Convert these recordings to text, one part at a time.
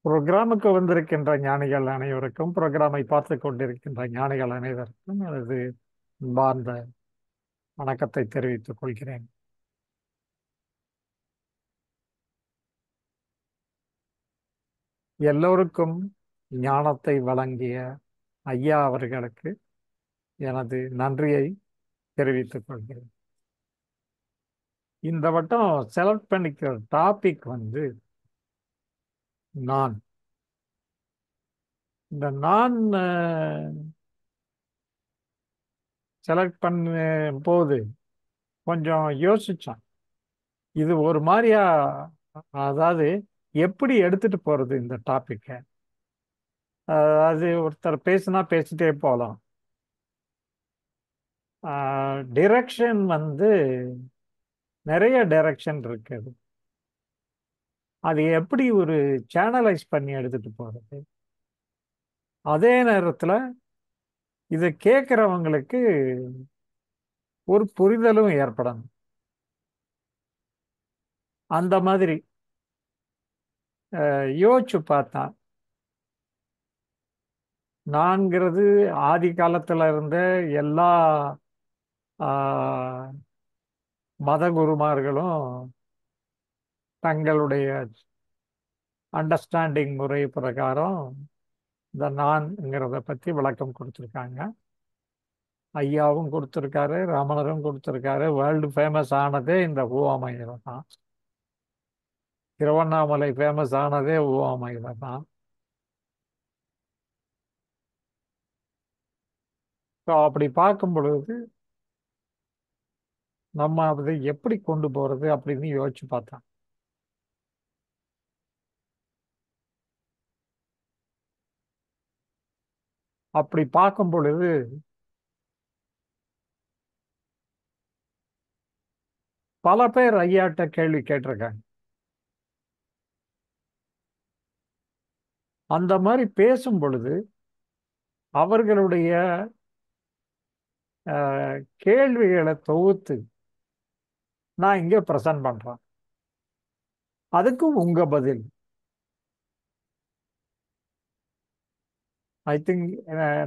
புரோகிராமுக்கு வந்திருக்கின்ற ஞானிகள் அனைவருக்கும், புரோகிராமை பார்த்து கொண்டிருக்கின்ற ஞானிகள் அனைவருக்கும் எனது அன்பார்ந்த வணக்கத்தை தெரிவித்துக் கொள்கிறேன். எல்லோருக்கும் ஞானத்தை வழங்கிய ஐயா அவர்களுக்கு எனது நன்றியை தெரிவித்துக் கொள்கிறேன். இந்த வட்டம் செலக்ட் பண்ணிக்கிற டாபிக் வந்து நான். இந்த நான் செலக்ட் பண்ணும் போது கொஞ்சம் யோசிச்சேன். இது ஒரு மாதிரியா, அதாவது எப்படி எடுத்துட்டு போறது இந்த டாபிக்க. அதாவது ஒருத்தர் பேசினா பேசிட்டே போகலாம். டிரெக்ஷன் வந்து நிறைய டைரக்ஷன் இருக்குது. அது எப்படி ஒரு சேனலைஸ் பண்ணி எடுத்துட்டு போறது, அதே நேரத்துல இதை கேட்கிறவங்களுக்கு ஒரு புரிதலும் ஏற்படணும். அந்த மாதிரி யோசிச்சு பார்த்தா, நான்கிறது ஆதி காலத்துல இருந்த எல்லா மத குருமார்களும் தங்களுடைய அண்டர்ஸ்டாண்டிங் முறை பிரகாரம் இந்த நான்ங்கிறத பத்தி விளக்கம் கொடுத்துருக்காங்க. ஐயாவும் கொடுத்துருக்காரு, ரமணரும் கொடுத்துருக்காரு. வேர்ல்டு ஃபேமஸ் ஆனதே இந்த உவமையில தான். திருவண்ணாமலை ஃபேமஸ் ஆனதே உவமையில தான். ஸோ அப்படி பார்க்கும் பொழுது நம்ம அதை எப்படி கொண்டு போறது அப்படின்னு யோசிச்சு பார்த்தோம். அப்படி பார்க்கும் பொழுது பல பேர் ஐயாட்ட கேள்வி கேட்டிருக்காங்க. அந்த மாதிரி பேசும் பொழுது அவர்களுடைய கேள்விகளை தொகுத்து நான் இங்கே ப்ரெசன்ட் பண்றேன். அதுக்கும் உங்க பதில். ஐ திங்க்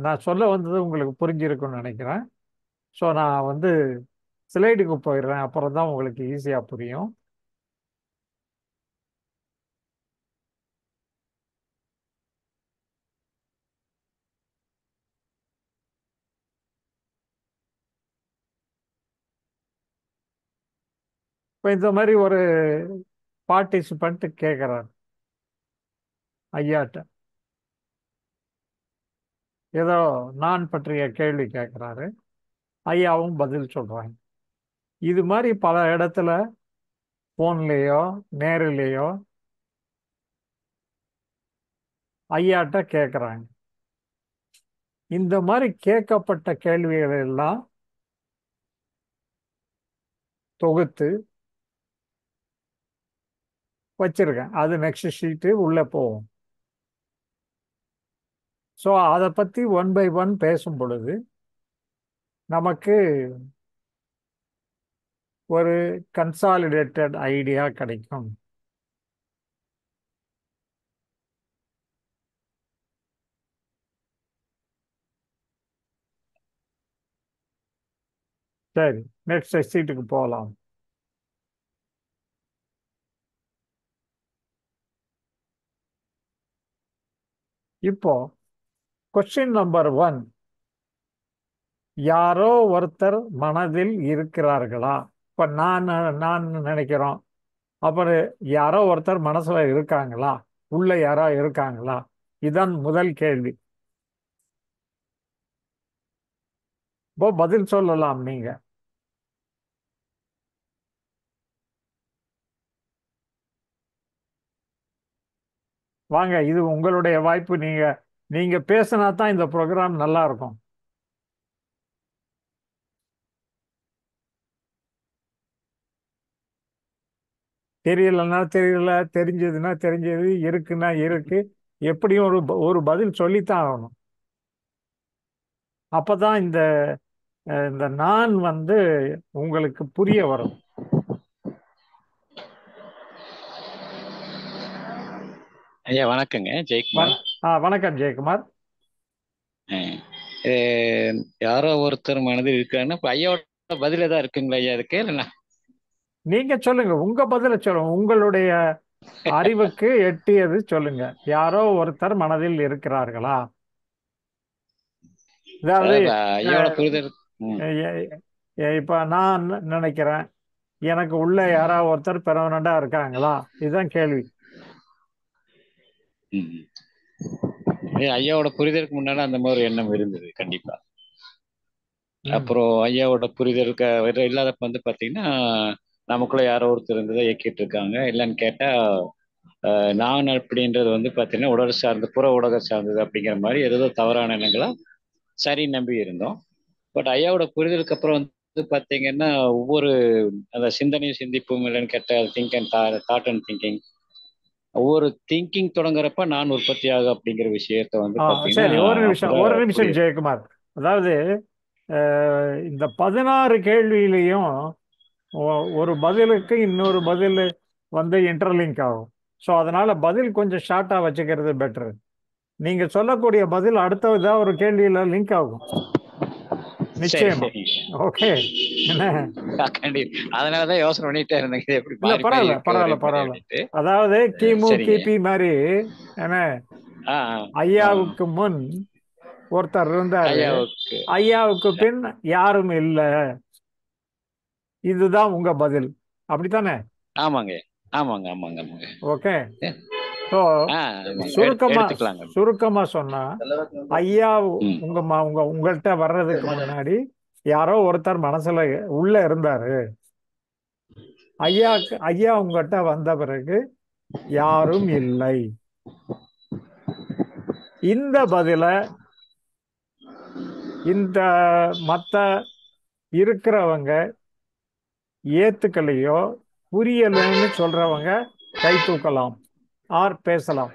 நான் சொல்ல வந்தது உங்களுக்கு புரிஞ்சிருக்கும்னு நினைக்கிறேன். ஸோ நான் வந்து ஸ்லைடுக்கு போயிடுறேன், அப்புறம் தான் உங்களுக்கு ஈஸியாக புரியும். இப்போ இந்த மாதிரி ஒரு பார்ட்டிசிபண்ட் கேட்குறாரு ஐயாட்ட, ஏதோ நான் பற்றிய கேள்வி கேட்குறாரு. ஐயாவும் பதில் சொல்றாங்க. இது மாதிரி பல இடத்துல ஃபோன்லேயோ நேரிலேயோ ஐயாட்ட கேட்குறாங்க. இந்த மாதிரி கேட்கப்பட்ட கேள்விகள் எல்லாம் தொகுத்து வச்சிருக்கேன். அது நெக்ஸ்ட் ஷீட்டு உள்ள போகும். ஸோ அதை பற்றி ஒன் பை ஒன் பேசும் பொழுது நமக்கு ஒரு கன்சாலிடேட்டட் ஐடியா கிடைக்கும். சரி, நெக்ஸ்ட் சீட்டுக்கு போகலாம். இப்போ கொஸ்டின் நம்பர் 1, யாரோ ஒருத்தர் மனதில் இருக்கிறார்களா? இப்போ நான் நினைக்கிறோம், அப்புறம் யாரோ ஒருத்தர் மனசுல இருக்காங்களா, உள்ள யாரோ இருக்காங்களா? இதுதான் முதல் கேள்வி. இப்போ பதில் சொல்லலாம் நீங்க. வாங்க, இது உங்களுடைய வாய்ப்பு. நீங்க நீங்க பேசினா தான் இந்த ப்ரோக்ராம் நல்லா இருக்கும். தெரியலன்னா தெரியல, தெரிஞ்சதுன்னா தெரிஞ்சது, இருக்குன்னா இருக்கு. எப்படியும் ஒரு ஒரு பதில் சொல்லித்தான் ஆகணும். அப்பதான் இந்த இந்த நான் வந்து உங்களுக்கு புரிய வரும். ஐயா வணக்கங்க, வண ஜெயக்குமார். வணக்கம் ஜெயக்குமார். அஹ், யாரோ ஒருத்தர் மனதில் இருக்காருன்னா இப்ப ஐயாவோட பதில் ஏதாவது இருக்குங்களா ஐயா அதுக்கு இல்லைன்னா? நீங்க சொல்லுங்க, உங்க பதில சொல்லுங்க. உங்களுடைய அறிவுக்கு எட்டியது சொல்லுங்க. யாரோ ஒருத்தர் மனதில் இருக்கிறார்களா? அதாவது அதாவது இப்ப ஐயாவோட அஹ், புரிதல். ம், இப்ப நான் நினைக்கிறேன், எனக்கு உள்ள யாராவது ஒருத்தர் பெர்மனண்டா இருக்காங்களா? இதுதான் கேள்வி. ம். ஐயாவோட புரிதலுக்கு முன்னால அந்த மாதிரி ஒரு எண்ணம் இருந்தது கண்டிப்பா. ம். அப்புறம் ஐயாவோட புரிதலுக்கு இல்லாதப்ப வந்து பாத்தீங்கன்னா, நமக்குள்ள யாரோ ஒருத்தர் இருந்ததை இயக்கிட்டு இருக்காங்க. இல்லைன்னு கேட்டா நான் அப்படின்றது வந்து பாத்தீங்கன்னா உடல் சார்ந்து புற உலக சார்ந்தது அப்படிங்கிற மாதிரி ஏதோ தவறான எண்ணங்களா சரி நம்பி இருந்தோம். பட் ஐயாவோட புரிதலுக்கு அப்புறம் வந்து பாத்தீங்கன்னா ஒவ்வொரு அந்த சிந்தனையும் சிந்திப்பும் இல்லைன்னு கேட்ட think and thought and thinking, ஒவ்வொரு திங்கிங் தொடங்குறப்ப நான் உற்பத்தியாக அப்படிங்கிற விஷயத்த வந்து ஆ, பாத்தீங்கன்னா சரி, ஒரு நிமிஷம், அப்பதான் ஒரு நிமிஷம் புரியுது. ஜெயக்குமார். அதாவது இந்த 16 கேள்வியிலையும் ஒரு பதிலுக்கு இன்னொரு பதில் வந்து இன்டர்லிங்க் ஆகும். ஸோ அதனால பதில் கொஞ்சம் ஷார்ட்டா வச்சுக்கிறது பெட்டர். நீங்க சொல்லக்கூடிய பதில் அடுத்த ஏதாவது ஒரு கேள்வியில லிங்க் ஆகும், சரி நிச்சயமா. சரி. ஓகே. என்ன? கண்டிப்பா அதனாலதான் யோசனை பண்ணிட்டே இருந்தேங்க, இது எப்படி இல்ல, மாறி மாறி பரவாயில்ல, இருக்கு ஒரே பரவாயில்ல, மாதிரி பரவாயில்ல. அப்படின்ட்டு. அதாவது கிமு சரிங்க. கிபி மாதிரி. என்ன? ஆ ஆ. ஐயாவுக்கு முன் ஒருத்தர் இருந்தாரு, ஐயாவுக்கு. ஐயாவுக்கு பின் யாரும் இல்லை. இதுதான் உங்க பதில், அப்படித்தானே? ஆமாங்க ஆமாங்க ஆமாங்க ஆமாங்க. ஓகே. ஸோ ஆ ஆமாங்க, சுருக்கமா எடுத்துக்கலாங்க. சுருக்கமா சொன்னா, ஐயா ம். உங்கள்கிட்ட வர்றதுக்கு முன்னாடி யாரோ ஒருத்தர் மனசுல உள்ள இருந்தாரு. ஐயா உங்ககிட்ட வந்த பிறகு யாரும் இல்லை. இந்த பதில இந்த மத்த இருக்கிறவங்க ஏத்துக்கலையோ புரியலன்னு சொல்றவங்க கை தூக்கலாம், ஆர் பேசலாம்.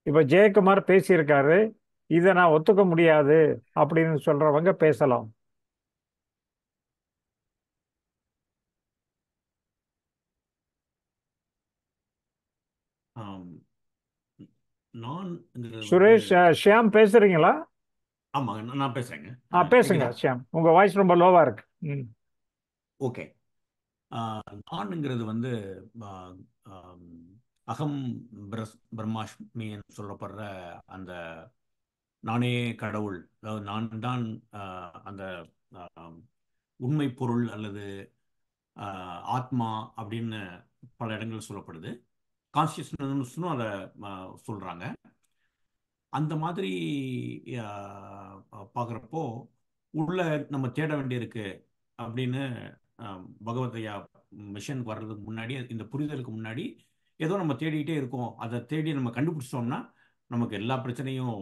இப்ப ஜெயக்குமார் பேசியிருக்காரு, இதை நான் ஒத்துக்க முடியாது அப்படின்னு சொல்றவங்க பேசலாம். ஆம், நான்ங்கிறது வந்து சுரேஷ், ஷியாம் பேசுறீங்களா? ஆமாங்க. நான் பேசுறேங்க. பேசுங்க கேக்குதா? ஷியாம், உங்க வாய்ஸ் ரொம்ப லோவா இருக்கு. ம். ஓகே. நான்ங்கிறது வந்து ஆ, ஆம், அகம் பிரம்மாஸ்மின்னு சொல்லப்படுற அந்த நானே கடவுள், அதாவது நான் தான் ஆ, அந்த ஆம், உண்மை பொருள் அல்லது ஆ, ஆத்மா அப்படின்னு பல இடங்கள் சொல்லப்படுது. கான்சியஸ்னஸ்னும் அதை சொல்றாங்க. அந்த மாதிரி பார்க்குறப்போ உள்ள நம்ம தேட வேண்டியிருக்கு அப்படின்னு பகவதையா மிஷனுக்கு வர்றதுக்கு முன்னாடி, இந்த புரிதலுக்கு முன்னாடி ஏதோ நம்ம தேடிக்கிட்டே இருக்கோம். அதை தேடி நம்ம கண்டுபிடிச்சிட்டோம்னா நமக்கு எல்லா பிரச்சனையும்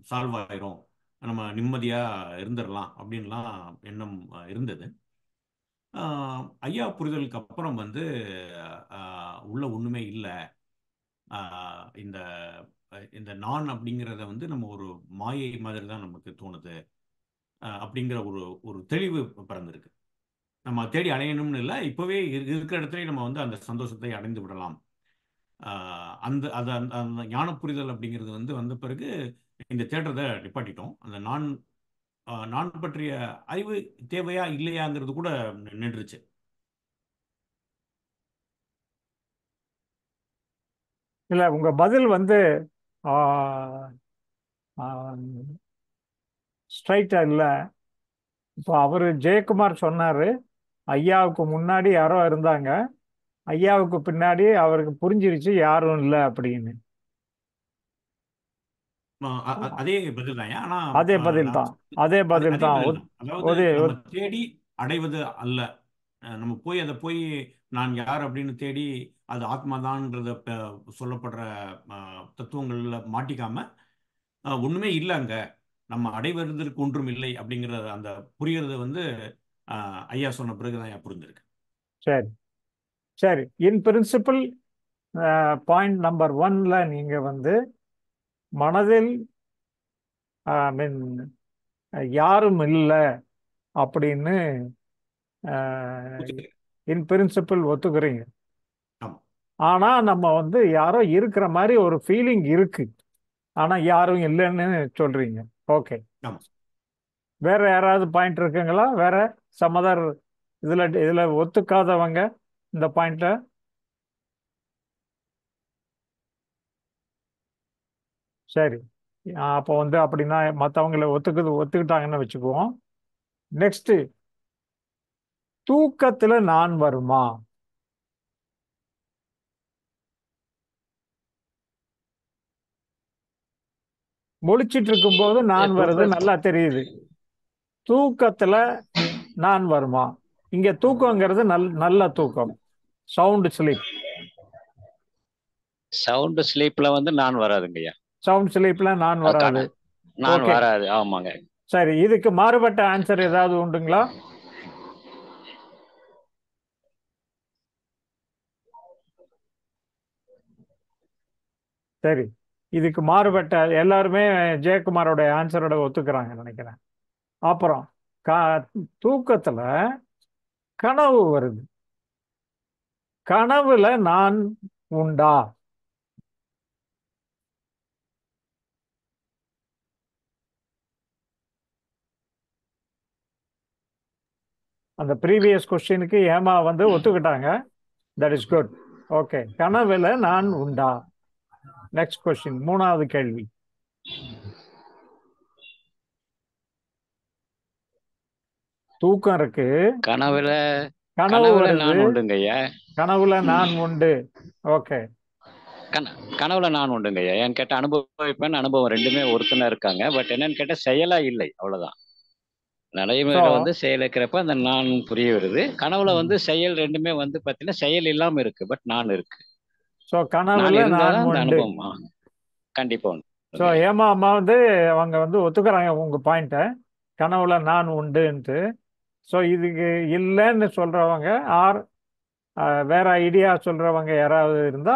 சால்வ் ஆயிரும், நம்ம நிம்மதியாக இருந்துடலாம் அப்படின்லாம் எண்ணம் இருந்தது. ஐயா புரிதலுக்கு அப்புறம் வந்து உள்ள ஒன்றுமே இல்லை. இந்த இந்த நான் அப்படிங்கிறத வந்து நம்ம ஒரு மாயை மாதிரி தான் நமக்கு தோணுது அப்படிங்கிற ஒரு ஒரு தெளிவு பிறந்திருக்கு. நம்ம தேடி அடையணும்னு இல்லை, இப்போவே இருக்கிற இடத்துலயே நம்ம வந்து அந்த சந்தோஷத்தை அடைந்து விடலாம். அந்த அது அந்த அந்த ஞான புரிதல் அப்படிங்கிறது வந்து வந்த பிறகு இந்த தேடுறதை நிப்பாட்டிட்டோம். அந்த நான் நான் பற்றிய அறிவு தேவையா இல்லையாங்கிறது கூட நின்றுச்சு. இல்ல, உங்க பதில் வந்து ஸ்ட்ரைட்டா இல்ல. இப்போ அவரு ஜெயக்குமார் சொன்னாரு, ஐயாவுக்கு முன்னாடி யாரோ இருந்தாங்க, ஐயாவுக்கு பின்னாடி அவருக்கு புரிஞ்சிருச்சு யாரும் இல்லை அப்படின்னு. அதே பதில் தான். ஆனா அதே பதில் நான் தான், அதே அதே பதில் அதே தான். பதில் தான். அதாவது ஒரே நம்ம தேடி அடைவது அல்ல. நம்ம போய் அதை போய் நான் யார் அப்படின்னு தேடி அது ஆத்மாதான்ன்றத சொல்லப்படுற தத்துவங்கள்ல மாட்டிக்காம ஒண்ணுமே இல்லை அங்க, நம்ம அடைவதற்கு ஒன்றும் இல்லை அப்படிங்கிற அந்த புரியறது வந்து ஐயா சொன்ன பிறகுதான் ஐயா புரிஞ்சிருக்கு. சரி, சரி. இன் பிரின்சிபிள் பாயிண்ட் நம்பர் ஒன்ல நீங்க வந்து மனதில் மீன் யாரும் இல்லை அப்படின்னு ஒத்துக்கிறேன். இன் பிரின்சிபிள் ஒத்துக்கிறீங்க. ஆமா. ஆனா நம்ம வந்து யாரோ இருக்கிற மாதிரி ஒரு ஃபீலிங் இருக்கு, ஆனா யாரும் இல்லைன்னு சொல்றீங்க. ஓகே. ஆமா. வேற யாராவது பாயிண்ட் இருக்குங்களா? வேற சமதர் இதுல ஒத்துக்காதவங்க இந்த பாயிண்ட? சரி. அப்போ வந்து அப்படின்னா மற்றவங்களை ஒத்துக்கிட்டாங்கன்னு வச்சுக்குவோம். நெக்ஸ்ட், தூக்கத்துல நான் வருமா? முழிச்சிட்டு இருக்கும்போது நான் வருது, தூக்கம் நல்லா தெரியுது. தூக்கத்துல நான் வருமா? இங்க தூக்கங்கிறது நல்ல தூக்கம், சவுண்ட் ஸ்லீப். சவுண்ட் ஸ்லீப்ல வந்து நான் வராதுங்கய்யா. சவுண்ட் ஸ்லீப்ல நான் அதுக்கான வராது. நான் ஓகே. வராது, ஆமாங்க. சரி, இதுக்கு மாறுபட்ட ஆன்சர் ஏதாவது உண்டுங்களா? சரி, இதுக்கு மாறுபட்ட எல்லாருமே ஜெயக்குமாரோட ஆன்சரோட ஒத்துக்கிறாங்க நினைக்கிறேன். அப்புறம் தூக்கத்துல கனவு வருது, கனவுல நான் உண்டா? அந்த ப்ரீவியஸ் கொஸ்டினுக்கு ஏமா வந்து ஒத்துக்கிட்டாங்க. That is good. ஓகே, கனவுல நான் உண்டா? நெக்ஸ்ட் கொஸ்டின், மூணாவது கேள்வி. தூக்கம் இருக்கு, கனவுல கனவு கனவுல வருது, நான் உண்டுங்கய்யா. கனவுல நான் உண்டு. ஓகே. கன கனவுல நான் உண்டுங்கய்யா. ஏன்னு கேட்ட அனுபவிப்பேன், அனுபவம் ரெண்டுமே ஒருத்தனா இருக்காங்க. பட் என்னன்னு கேட்டா செயலா இல்லை, அவ்வளவுதான். ஸோ நடைமுறையில வந்து செயல் இருக்கிறப்ப அந்த நான் புரிய வருது. கனவுல வந்து செயல் ரெண்டுமே வந்து பாத்தீங்கன்னா செயல் இல்லாம இருக்கு, பட் நான் இருக்கு. ஸோ நான் கனவுல நான் இருந்தாதான் அந்த உண்டு. அனுபவம் கண்டிப்பா ஸோ உண்டுங்கய்யா. ஏமா அம்மா வந்து அவங்க வந்து ஒத்துக்கிறாங்க உங்க பாயிண்ட்டை, கனவுல நான் உண்டுன்ட்டு. ஸோ இதுக்கு இல்லைன்னு சொல்றவங்க ஆர் வேற ஐடியா சொல்றவங்க யாராவது இருந்தா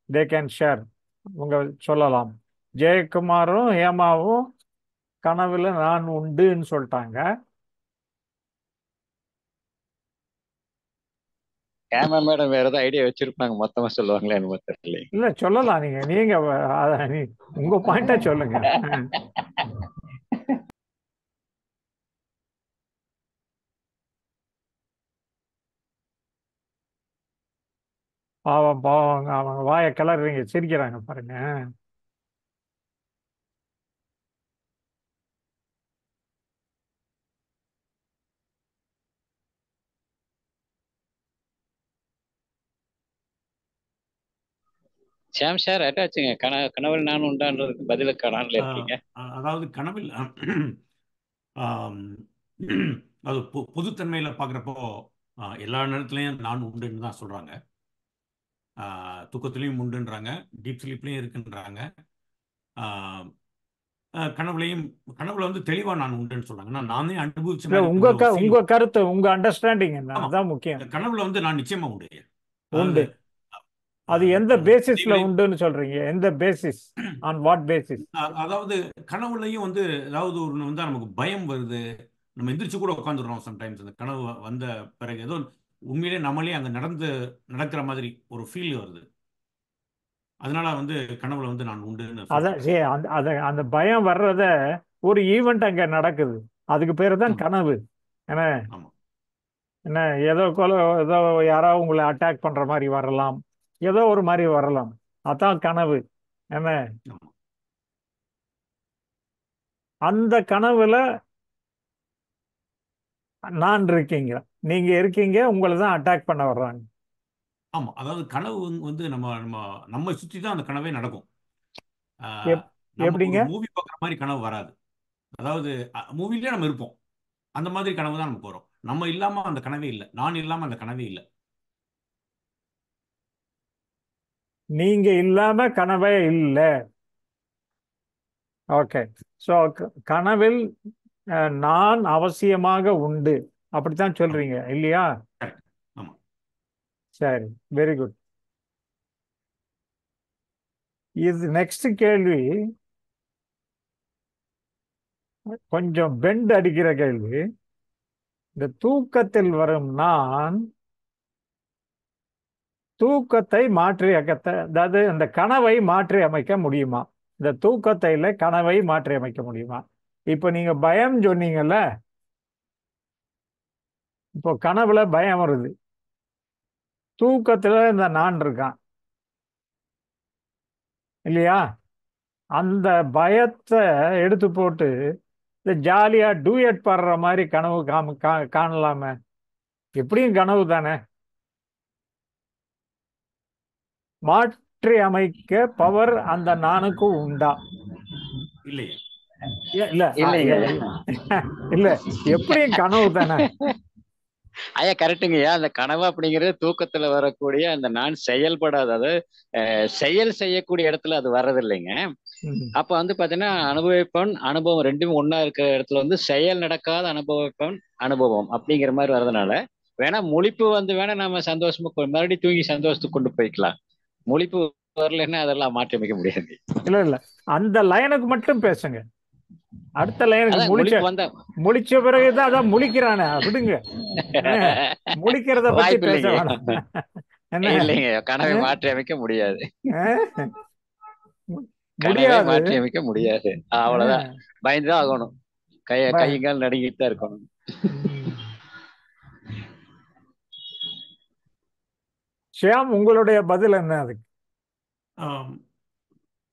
தே கேன் ஷேர், உங்க சொல்லலாம். ஜெயக்குமாரும் ஹேமாவும் கனவுல நான் உண்டுன்னு சொல்லிட்டாங்க. கேமரா மேடம் வேற ஏதாவது ஐடியா வச்சிருப்பாங்க, மொத்தமா சொல்லுவாங்களே என்னமோ தெரியல. இல்ல சொல்லலாம், நீங்க நீங்க உங்க பாயிண்ட சொல்லுங்க. பாவம் பாவம், அவங்க வாயை கிளறீங்க, சிரிக்கிறாங்க பாருங்க. சாம் சார் அட்டாச்சுங்க. கனவுல நான் உண்டான்றதுக்கு பதில காணாமல இருக்கீங்க. அதாவது கனவில் ஆம், அது பொதுத்தன்மையில் பார்க்குறப்போ எல்லா நேரத்துலையும் நான் உண்டுன்னு தான் சொல்கிறாங்க. தூக்கத்துலேயும் உண்டுன்றாங்க, டீப் ஸ்லீப்லேயும் இருக்குன்றாங்க. ஆஹ், கனவுலையும் கனவுல வந்து தெளிவாக நான் உண்டுன்னு சொல்கிறாங்க. நானே அனுபவிச்ச இல்ல மாதிரி உங்க உள்ள ஒரு உங்க ஃபீலிங். கருத்து, உங்க அண்டர்ஸ்டாண்டிங் என்ன, ஆமாம், அதான் முக்கியம். கனவுல வந்து நான் நிச்சயமா உண்டு. அதாவது உண்டு. அது எந்த பேசிஸ்ல விதைகளை உண்டுன்னு சொல்றீங்க? எந்த பேசிஸ்? On what basis? அதாவது கனவுலையும் வந்து ஏதாவது ஒன்று வந்து நமக்கு பயம் வருது. நம்ம எந்திரிச்சு கூட உட்காந்துடுறோம் சம்டைம்ஸ். அந்த கனவு வந்த பிறகு ஏதோ உண்மையிலே நம்மளே அங்கே நடக்கிற மாதிரி ஒரு ஃபீல் வருது. அதனால வந்து கனவுல வந்து நான் உண்டுன்னு அதான் சொல்றேன். சரி, அந்த பயம் வர்றத ஒரு ஈவெண்ட் அங்க நடக்குது, அதுக்கு பேரு தான் ம், கனவு. என்ன ஆமா, என்ன ஏதோ ஏதோ யாராவது உங்களை அட்டாக் பண்ற மாதிரி வரலாம், ஏதோ ஒரு மாதிரி வரலாம், அதான் கனவு. என்ன ஆமா, அந்த கனவுல நான் இருக்கீங்க, நீங்க இருக்கீங்க, உங்களை தான் அட்டாக் பண்ண வர்றாங்க. ஆமா. அதாவது கனவு வந்து நம்ம நம்ம நம்ம சுற்றி தான் அந்த கனவே நடக்கும். ஆஹ், எப் நம்ம ஒரு எப்படிங்க? மூவி பார்க்குற மாதிரி கனவு வராது. அதாவது மூவிலே நம்ம இருப்போம். அந்த மாதிரி கனவு தான் நமக்கு வரும். நம்ம இல்லாம அந்த கனவே இல்லை, நான் இல்லாம அந்த கனவே இல்லை. நீங்க இல்லாம கனவே இல்லை. ஓகே. ஸோ கனவில் நான் அவசியமாக உண்டு, அப்படித்தான் ஆமா, சொல்றீங்க இல்லையா? கரெக்ட். ஆமா. சரி, வெரி குட். இது நெக்ஸ்ட் கேள்வி கொஞ்சம் பெண்ட் அடிக்கிற கேள்வி. இந்த தூக்கத்தில் வரும் நான் தூக்கத்தை மாற்றி அதாவது இந்த கனவை மாற்றி அமைக்க முடியுமா? இந்த தூக்கத்தைல கனவை மாற்றி அமைக்க முடியுமா? இப்போ நீங்க பயம் சொன்னீங்கல்ல, இப்போ கனவுல பயம் வருது, தூக்கத்துல இந்த நான் இருக்கான் இல்லையா? அந்த பயத்தை எடுத்து போட்டு இந்த ஜாலியா டூயட் பாடுற மாதிரி கனவு காணலாமே. எப்படியும் கனவு தானே. மாற்றி அமைக்க பவர் அந்த நானுக்கு உண்டா? இல்லையே. இல்ல இல்லைங்க. இல்ல, எப்படியும் கனவு தானே. ஐயா கரெக்டுங்கய்யா. அந்த கனவு அப்படிங்கிறது தூக்கத்துல வரக்கூடிய அந்த நான் செயல்படாத, அதாவது செயல் செய்யக்கூடிய இடத்துல அது வர்றதில்லைங்க. ம். அப்ப வந்து பாத்தீங்கன்னா அனுபவிப்பவன் அனுபவம் ரெண்டுமே ஒண்ணா இருக்கிற இடத்துல வந்து செயல் நடக்காத அனுபவிப்பவன் அனுபவம் அப்படிங்கிற மாதிரி வர்றதுனால வேணா முழிப்பு வந்து வேணா நம்ம சந்தோஷமா மறுபடியும் தூங்கி சந்தோஷத்துக்கு கொண்டு போய்க்கலாம். முழிப்பு வரலைன்னா அதெல்லாம் மாற்றி அமைக்க முடியாது. இல்ல இல்ல, அந்த லைனுக்கு மட்டும் பேசுங்க. அடுத்த லைனுக்கு அதான் முழிப்பு வந்தா முழிச்ச பிறகுதான் அதான் முழிக்கிறானே, விடுங்க. முழிக்கிறத பத்தி வாய்ப்பு பேச இல்லைங்க. வேணாம். என்ன? இல்லைங்க, கனவை மாற்றி அமைக்க முடியாது. கனவை முடியாது. மாற்றி அமைக்க முடியாது, அவ்வளவுதான். பயந்துதான் ஆகணும். கையங்கால் நடுங்கிட்டு தான் இருக்கணும். ஷியாம், உங்களுடைய பதில் என்ன அதுக்கு?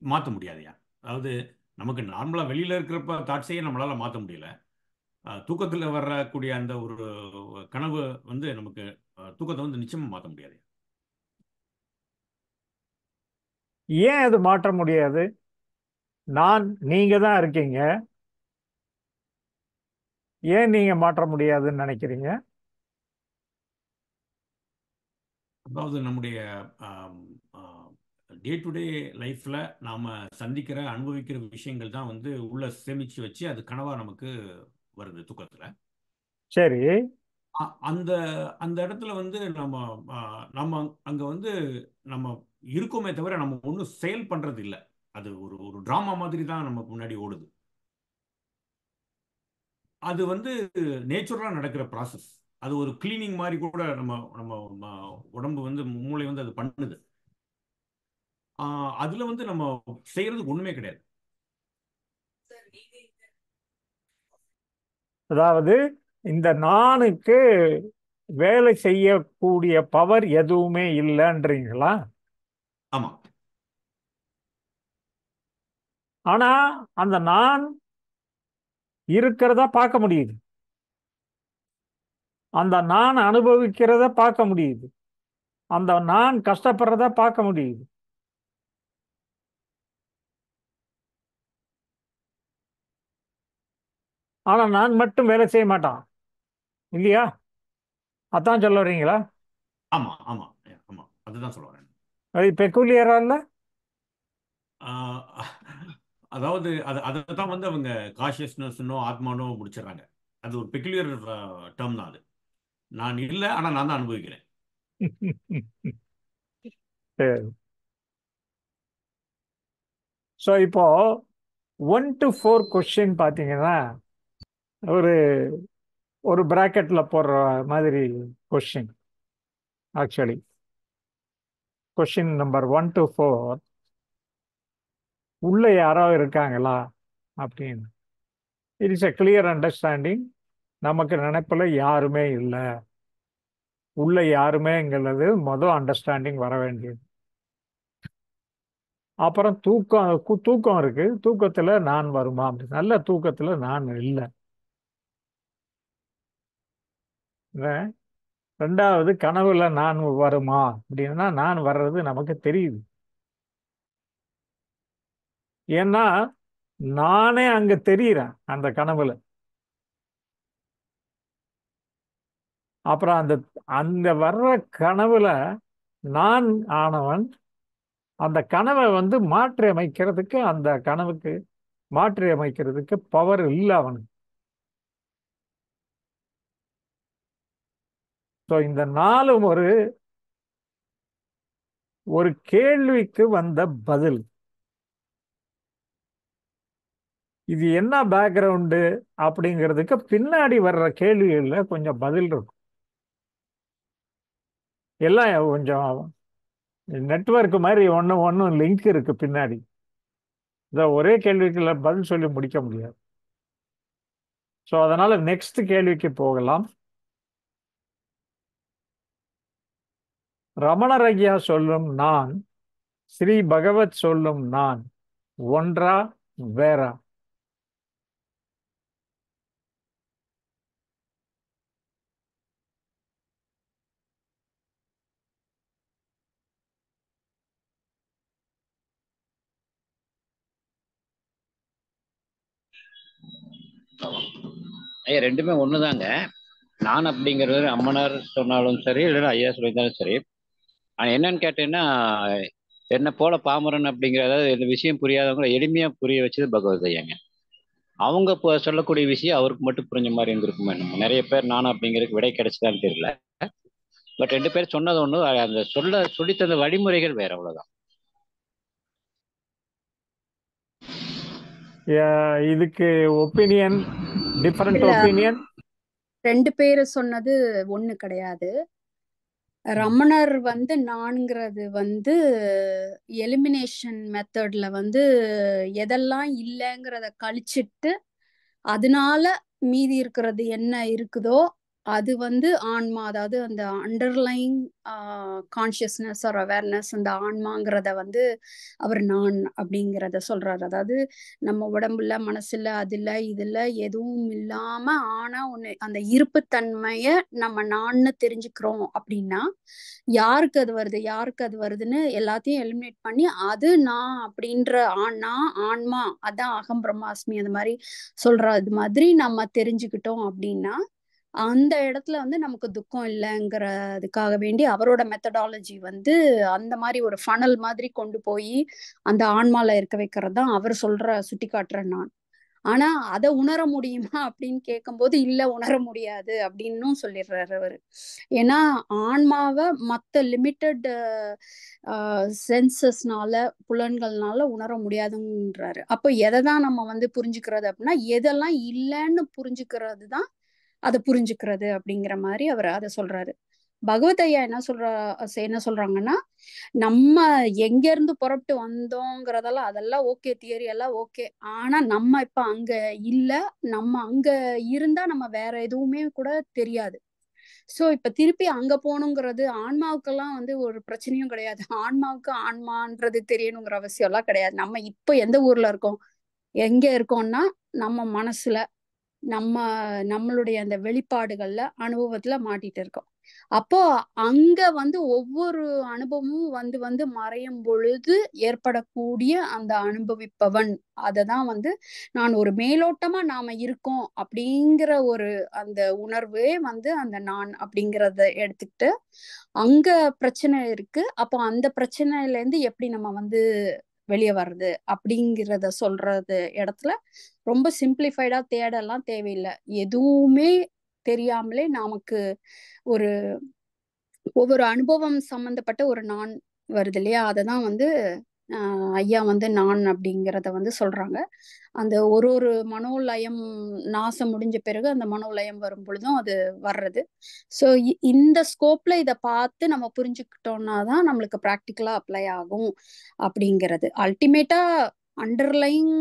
மாற்ற முடியாதுயா. அதாவது நமக்கு நார்மலா வெளியில இருக்கிறப்ப தாட்ஸையே நம்மளால மாற்ற முடியல. தூக்கத்துல வரக்கூடிய அந்த ஒரு கனவு வந்து நமக்கு தூக்கத்தை வந்து நிச்சயமா மாற்ற முடியாது. ஏன் அது மாற்ற முடியாது? நீங்க தான் இருக்கீங்க, ஏன் நீங்க மாற்ற முடியாதுன்னு நினைக்கிறீங்க? அதாவது நம்முடைய டே டு டே லைஃப்ல நாம சந்திக்கிற அனுபவிக்கிற விஷயங்கள் தான் வந்து உள்ள சேமிச்சு வச்சு அது கனவா நமக்கு வருது தூக்கத்துல. சரி. அந்த அந்த இடத்துல வந்து நம்ம நம்ம அங்க வந்து நம்ம இருக்கோமே தவிர நம்ம ஒன்றும் செயல் பண்றது இல்லை. அது ஒரு ஒரு டிராமா மாதிரி தான் நமக்கு முன்னாடி ஓடுது. அது வந்து நேச்சுரலா நடக்கிற ப்ராசஸ். அது ஒரு கிளீனிங் மாதிரி கூட நம்ம நம்ம உடம்பு வந்து மூளை வந்து அது பண்ணுது. அதுல வந்து நம்ம செய்யறதுக்கு ஒண்ணுமே கிடையாது. அதாவது இந்த நானுக்கு வேலை செய்யக்கூடிய பவர் எதுவுமே இல்லைன்றீங்களா? ஆமா. ஆனா அந்த நான் இருக்கிறதா பார்க்க முடியுது, அந்த நான் அனுபவிக்கிறத பார்க்க முடியுது, அந்த நான் கஷ்டப்படுறத பார்க்க முடியுது. ஆனா நான் மட்டும் வேலை செய்ய மாட்டான் இல்லையா? அதான் சொல்ல வர்றீங்களா? ஆமா ஆமா ஆமா, அதுதான் சொல்ல வரேன். அது பெக்குலியரா இல்ல? அதாவது அதை தான் வந்து அவங்க காஷியஸ்னஸ்னோ ஆத்மானோ முடிச்சிடறாங்க. அது ஒரு பெக்குலியர் டேர்ம் தான் அது. நான் இல்லை, ஆனா நான் தான் அனுபவிக்கிறேன். சரி. ஸோ இப்போ 1 to 4 கொஸ்டின் பார்த்தீங்கன்னா ஒரு ஒரு பிராக்கெட்ல போடுற மாதிரி question. Actually question number 1 to 4 உள்ள யாரோ இருக்காங்களா அப்படின்னு. It is a clear understanding. நமக்கு நினைப்புல யாருமே இல்லை, உள்ள யாருமேங்கிறது மொதல் அண்டர்ஸ்டாண்டிங் வர வேண்டியது. அப்புறம் தூக்கம் இருக்கு, தூக்கத்துல நான் வருமா? அப்படி நல்ல தூக்கத்துல நான் இல்லை. ரெண்டாவது, கனவுல நான் வருமா அப்படின்னா நான் வர்றது நமக்கு தெரியுது. ஏன்னா நானே அங்க தெரியுறேன் அந்த கனவுல. அப்புறம் அந்த அந்த வர்ற கனவுல நான் ஆனவன் அந்த கனவை வந்து மாற்றி அமைக்கிறதுக்கு, அந்த கனவுக்கு மாற்றி அமைக்கிறதுக்கு பவர் இல்லை அவனுக்கு. ஸோ இந்த நாளும் ஒரு ஒரு கேள்விக்கு வந்த பதில். இது என்ன பேக்ரவுண்டு அப்படிங்கிறதுக்கு பின்னாடி வர்ற கேள்விகள்ல கொஞ்சம் பதில் இருக்கும். எல்லாம் கொஞ்சம் நெட்வொர்க் மாதிரி ஒன்றும் லிங்க் இருக்கு பின்னாடி. இதை ஒரே கேள்விக்குள்ள பதில் சொல்லி முடிக்க முடியாது. ஸோ அதனால நெக்ஸ்ட் கேள்விக்கு போகலாம். ரமணர் ஐயா சொல்லும் நான், ஸ்ரீ பகவத் சொல்லும் நான் ஒன்றா வேறா? ஐயா ரெண்டுமே ஒண்ணுதாங்க. நான் அப்படிங்கிறது அம்மனார் சொன்னாலும் சரி, இல்லைன்னா ஐயா சொல்லியிருந்தாலும் சரி. ஆனா என்னன்னு கேட்டீங்கன்னா, என்ன போல பாமரன் அப்படிங்கிற, அதாவது இந்த விஷயம் புரியாதவங்களை எளிமையா புரிய வச்சது பகவத் ஐயாங்க. அவங்க இப்போ சொல்லக்கூடிய விஷயம் அவருக்கு மட்டும் புரிஞ்ச மாதிரி இருந்திருக்குமே. நம்ம நிறைய பேர் நானும் அப்படிங்கிறதுக்கு விடை கிடைச்சதான்னு தெரியல. பட் ரெண்டு பேர் சொன்னது ஒண்ணு, அந்த சொல்லித்தந்த வழிமுறைகள் வேற, அவ்வளவுதான். இதுக்கு ஒப்பீனியன், டிஃபரெண்ட் இல்ல, ஒப்பீனியன். 2 பேரு சொன்னது ஒண்ணு கிடையாது. ரமணர் வந்து நான்கிறது வந்து எலிமினேஷன் மெத்தட்ல வந்து எதெல்லாம் இல்லைங்கிறத கழிச்சிட்டு அதனால மீதி இருக்கிறது என்ன இருக்குதோ அது வந்து ஆன்மா, அதாவது அந்த அண்டர்லைங் கான்சியஸ்னஸ் ஆர் அவேர்னஸ், அந்த ஆன்மாங்கிறத வந்து அவர் நான் அப்படிங்கிறத சொல்றாரு. அதாவது நம்ம உடம்புல மனசுல அதுல இதுல எதுவும் இல்லாம ஆனா ஒண்ணு அந்த இருப்புத்தன்மைய நம்ம நான்னு தெரிஞ்சுக்கிறோம் அப்படின்னா யாருக்கு அது வருது யாருக்கு அது வருதுன்னு எல்லாத்தையும் எலிமினேட் பண்ணி அது நான் அப்படின்ற நான் ஆன்மா, அதான் அகம் பிரம்மாஸ்மி அந்த மாதிரி சொல்றது மாதிரி நம்ம தெரிஞ்சுக்கிட்டோம் அப்படின்னா அந்த இடத்துல வந்து நமக்கு துக்கம் இல்லைங்கிறதுக்காக வேண்டி அவரோட மெத்தடாலஜி வந்து அந்த மாதிரி ஒரு ஃபனல் மாதிரி கொண்டு போய் அந்த ஆன்மால இருக்க வைக்கிறது தான் அவர் சொல்ற சுட்டி காட்டுற நான். ஆனா அதை உணர முடியுமா அப்படின்னு கேட்கும்போது இல்ல, உணர முடியாது அப்படின்னும் சொல்லிடுறாரு அவரு. ஏன்னா ஆன்மாவை மத்த லிமிட்டட் சென்சஸ்னால, புலன்கள்னால உணர முடியாதுன்றாரு. அப்போ எதை தான் நம்ம வந்து புரிஞ்சுக்கிறது அப்படின்னா எதெல்லாம் இல்லைன்னு புரிஞ்சுக்கிறது தான் அதை புரிஞ்சுக்கிறது அப்படிங்கிற மாதிரி அவர் அதை சொல்றாரு. பகவத் ஐயா என்ன சொல்றாங்கன்னா, நம்ம எங்க இருந்து புறப்பட்டு வந்தோங்கிறதெல்லாம் அதெல்லாம் ஓகே, தியரி எல்லாம் ஓகே. ஆனா நம்ம இப்ப அங்க இல்ல, நம்ம அங்க இருந்தா நம்ம வேற எதுவுமே கூட தெரியாது. சோ இப்ப திருப்பி அங்க போகணுங்கிறது ஆன்மாவுக்கெல்லாம் வந்து ஒரு பிரச்சனையும் கிடையாது. ஆன்மாவுக்கு ஆன்மான்றது தெரியணுங்கிற அவசியம் எல்லாம் கிடையாது. நம்ம இப்ப எந்த ஊர்ல இருக்கோம், எங்க இருக்கோம்னா நம்ம மனசுல, நம்மளுடைய அந்த வெளிப்பாடுகள்ல அனுபவத்துல மாட்டிட்டு இருக்கோம். அப்போ அங்க வந்து ஒவ்வொரு அனுபவமும் வந்து வந்து மறையும் பொழுது ஏற்படக்கூடிய அந்த அனுபவிப்பவன், அததான் வந்து நான் ஒரு மேலோட்டமா நாம இருக்கோம் அப்படிங்கிற ஒரு அந்த உணர்வே வந்து அந்த நான் அப்படிங்கிறத எடுத்துக்கிட்டு அங்க பிரச்சனை இருக்கு. அப்போ அந்த பிரச்சனையில இருந்து எப்படி நம்ம வந்து வெளியே வர்றது அப்படிங்கிறத சொல்றது இடத்துல ரொம்ப சிம்பிளிஃபைடா தேடலாம் தேவையில்லை. எதுவுமே தெரியாமலே நமக்கு ஒரு ஒவ்வொரு அனுபவம் சம்பந்தப்பட்ட ஒரு நான் வருது இல்லையா, அததான் வந்து ஐயா வந்து நான் அப்படிங்கிறத வந்து சொல்றாங்க. அந்த ஒரு மனோலயம் நாசம் முடிஞ்ச பிறகு அந்த மனோலயம் வரும் பொழுதும் அது வர்றது. ஸோ இந்த ஸ்கோப்ல இதை பார்த்து நம்ம புரிஞ்சுக்கிட்டோம்னா தான் நம்மளுக்கு ப்ராக்டிக்கலா அப்ளை ஆகும் அப்படிங்கிறது. அல்டிமேட்டா அண்டர்லைங்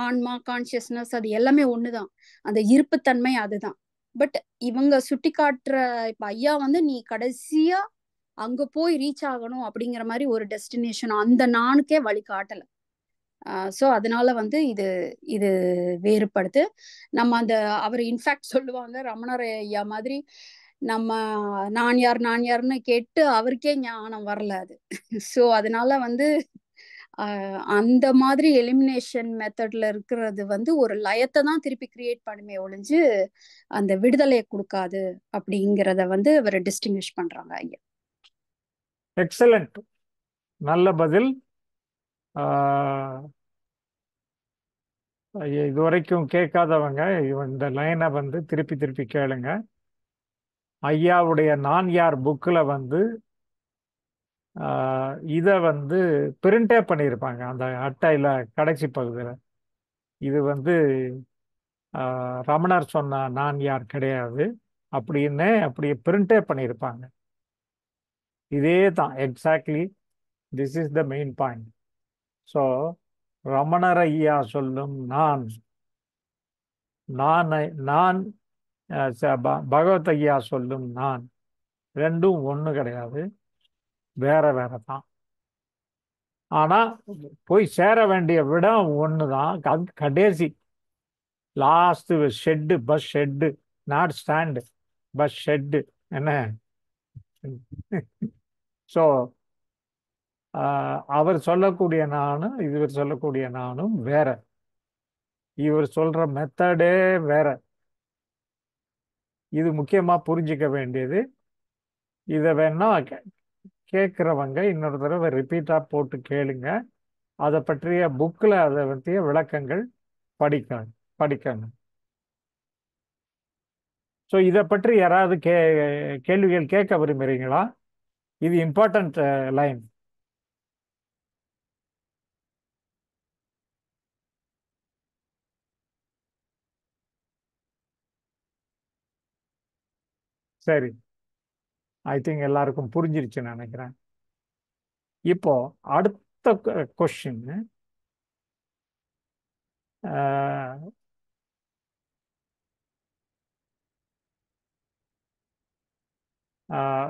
ஆன்மா கான்சியஸ்னஸ் அது எல்லாமே ஒண்ணுதான், அந்த இருப்புத்தன்மை அதுதான். பட் இவங்க சுட்டி காட்டுற இப்ப ஐயா வந்து நீ கடைசியா அங்க போய் ரீச் ஆகணும் அப்படிங்கிற மாதிரி ஒரு டெஸ்டினேஷன் அந்த நானுக்கே வழி காட்டல. சோ அதனால வந்து இது இது வேறுபடுது. நம்ம அந்த அவர் இன்ஃபேக்ட் சொல்லுவாங்க ரமணர் ஐயா மாதிரி, நம்ம நான் யார் நான் யாருன்னு கேட்டு அவருக்கே ஞானம் வரல அது. சோ அதனால வந்து அந்த மாதிரி எலிமினேஷன் மெத்தட்ல இருக்கிறது வந்து ஒரு லயத்தை தான் திருப்பி கிரியேட் பண்ணுமே ஒழிஞ்சு அந்த விடுதலையை கொடுக்காது அப்படிங்கிறத வந்து அவர் டிஸ்டிங்விஷ் பண்றாங்க ஐயா. எக்ஸலண்ட், நல்ல பதில். ஆஹ், இதுவரைக்கும் கேட்காதவங்க இந்த லைனை வந்து திருப்பி திருப்பி கேளுங்க. ஐயாவுடைய நான் யார் புக்கில் வந்து இதை வந்து பிரிண்டே பண்ணியிருப்பாங்க அந்த அட்டையில் கடைசி பகுதியில். இது வந்து ரமணர் சொன்ன நான் யார் கிடையாது அப்படின்னு அப்படியே பிரிண்டே பண்ணியிருப்பாங்க. இதே தான் exactly. This is the main point. So ரமணர் ஐயா சொல்லும் நான் நான் நான் பகவத் ஐயா சொல்லும் நான் ரெண்டும் ஒன்று கிடையாது, வேற வேற தான். ஆனா போய் சேர வேண்டிய விடம் ஒன்று தான். கடைசி last shed, bus shed, not stand, bus shed. என்ன? ஸோ அவர் சொல்லக்கூடிய நானும் இவர் சொல்லக்கூடிய நானும் வேற. இவர் சொல்ற மெத்தடே வேற. இது முக்கியமா புரிஞ்சிக்க வேண்டியது. இதை வேணா கேட்குறவங்க இன்னொரு தடவை ரிப்பீட்டா போட்டு கேளுங்க. அதை பற்றிய புக்கில் அதை பற்றிய விளக்கங்கள் படிக்கணும். ஸோ இதை பற்றி யாராவது கேள்விகள் கேட்க விரும்புகிறீங்களா? இது இம்பார்ட்டன்ட் லைன். சரி, ஐ திங்க் எல்லாருக்கும் புரிஞ்சிருச்சுன்னு நினைக்கிறேன். இப்போ அடுத்த கொஸ்டின்,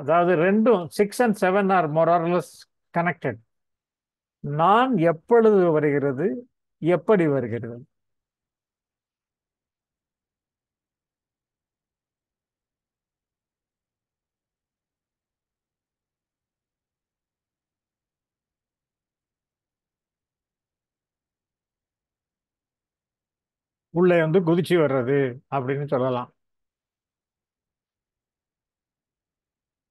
அதாவது ரெண்டும் 6 and 7 or more or less connected. நான் எப்பொழுது வருகிறது, எப்படி வருகிறது? உள்ளே வந்து குதிச்சு வர்றது அப்படின்னு சொல்லலாம்.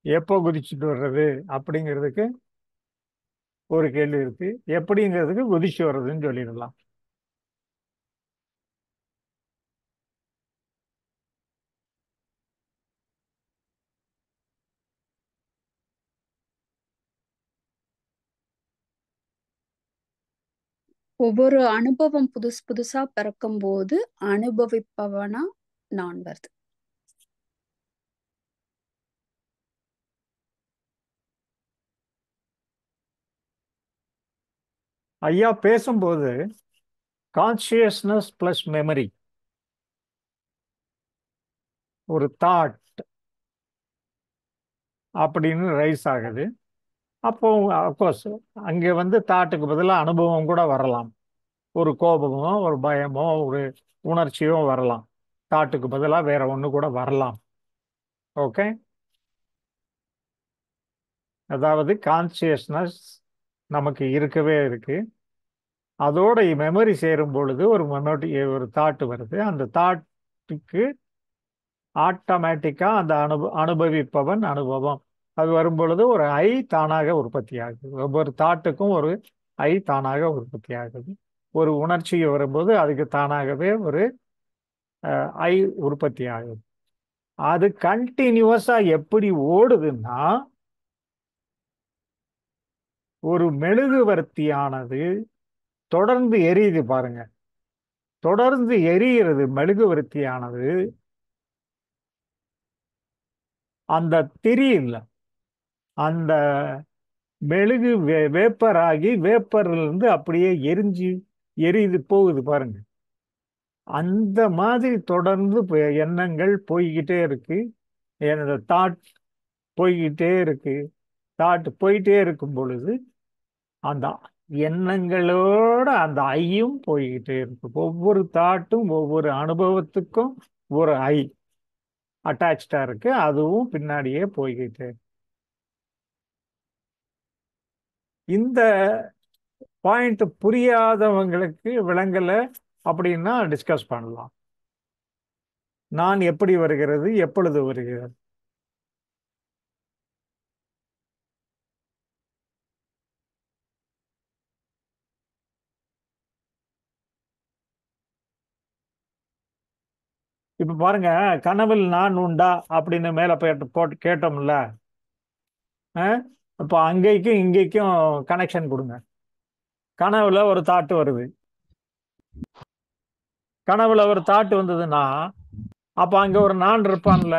எப்போ குதிச்சுட்டு வர்றது அப்படிங்கிறதுக்கு ஒரு கேள்வி இருக்கு. எப்படிங்கிறதுக்கு குதிச்சு வர்றதுன்னு சொல்லிடலாம். ஒவ்வொரு அனுபவம் புதுசு புதுசா பிறக்கும் போது அனுபவிப்பவனா நான் வருது. ஐயா பேசும்போது கான்சியஸ்னஸ் பிளஸ் மெமரி, ஒரு தாட் அப்படின்னு ரைஸ் ஆகுது. அப்போ அப்கோர்ஸ் அங்கே வந்து தாட்டுக்கு பதிலாக அனுபவம் கூட வரலாம். ஒரு கோபமோ ஒரு பயமோ ஒரு உணர்ச்சியோ வரலாம். தாட்டுக்கு பதிலாக வேற ஒன்று கூட வரலாம். ஓகே, அதாவது கான்சியஸ்னஸ் நமக்கு இருக்கவே இருக்கு. அதோட மெமரி சேரும் பொழுது ஒரு தாட் வருது. அந்த தாட்டுக்கு ஆட்டோமேட்டிக்கா அந்த அனுபவிப்பவன் அனுபவம் அது வரும் பொழுது ஒரு ஐ தானாக உற்பத்தி ஆகுது. ஒவ்வொரு தாட்டுக்கும் ஒரு ஐ தானாக உற்பத்தி ஆகுது. ஒரு உணர்ச்சி வரும்போது அதுக்கு தானாகவே ஒரு ஐ உற்பத்தி ஆகுது. அது கண்டினியூவஸா எப்படி ஓடுதுன்னா, ஒரு மெழுகுவர்த்தியானது தொடர்ந்து எரியுது பாருங்க. தொடர்ந்து எரிகிறது மெழுகுவர்த்தியானது. அந்த திரி இல்லை, அந்த மெழுகு வேப்பர் ஆகி வேப்பர்ல இருந்து அப்படியே எரியுது போகுது பாருங்க. அந்த மாதிரி தொடர்ந்து எண்ணங்கள் போய்கிட்டே இருக்கு. எனது தாட் போய்கிட்டே இருக்கு. தாட் போயிட்டே இருக்கும் பொழுது அந்த எண்ணங்களோட அந்த ஐயும் போய்கிட்டே இருக்கு. ஒவ்வொரு தாட்டும் ஒவ்வொரு அனுபவத்துக்கும் ஒரு ஐ அட்டாச்சா இருக்கு. அதுவும் பின்னாடியே போய்கிட்டே. இந்த பாயிண்ட் புரியாதவங்களுக்கு விளங்கல அப்படின்னா டிஸ்கஸ் பண்ணலாம். நான் எப்படி வருகிறது, எப்பொழுது வருகிறது? இப்ப பாருங்க, கனவில் நான் உண்டா அப்படின்னு மேல போட்டு கேட்டோம்ல. இப்போ அங்கேக்கும் இங்கேக்கும் கனெக்ஷன் கொடுங்க. கனவுல ஒரு தாட்டு வருது. கனவுல ஒரு தாட்டு வந்ததுன்னா அப்ப அங்க ஒரு நான் இருப்பான்ல.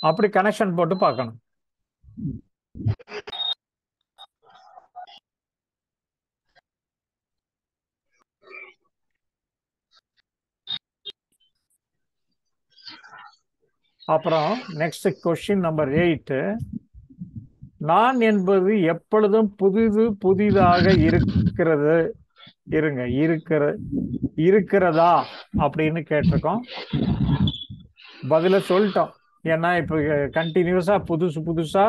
அப்படி கனெக்ஷன் போட்டு பார்க்கணும். அப்புறம் நெக்ஸ்ட் கொஸ்டின் நம்பர் 8. நான் என்பது எப்பொழுதும் புதிதாக இருக்கிறது இருக்கிறதா அப்படின்னு கேட்டிருக்கோம். பதில சொல்லிட்டோம். ஏன்னா இப்போ கண்டினியூஸா புதுசா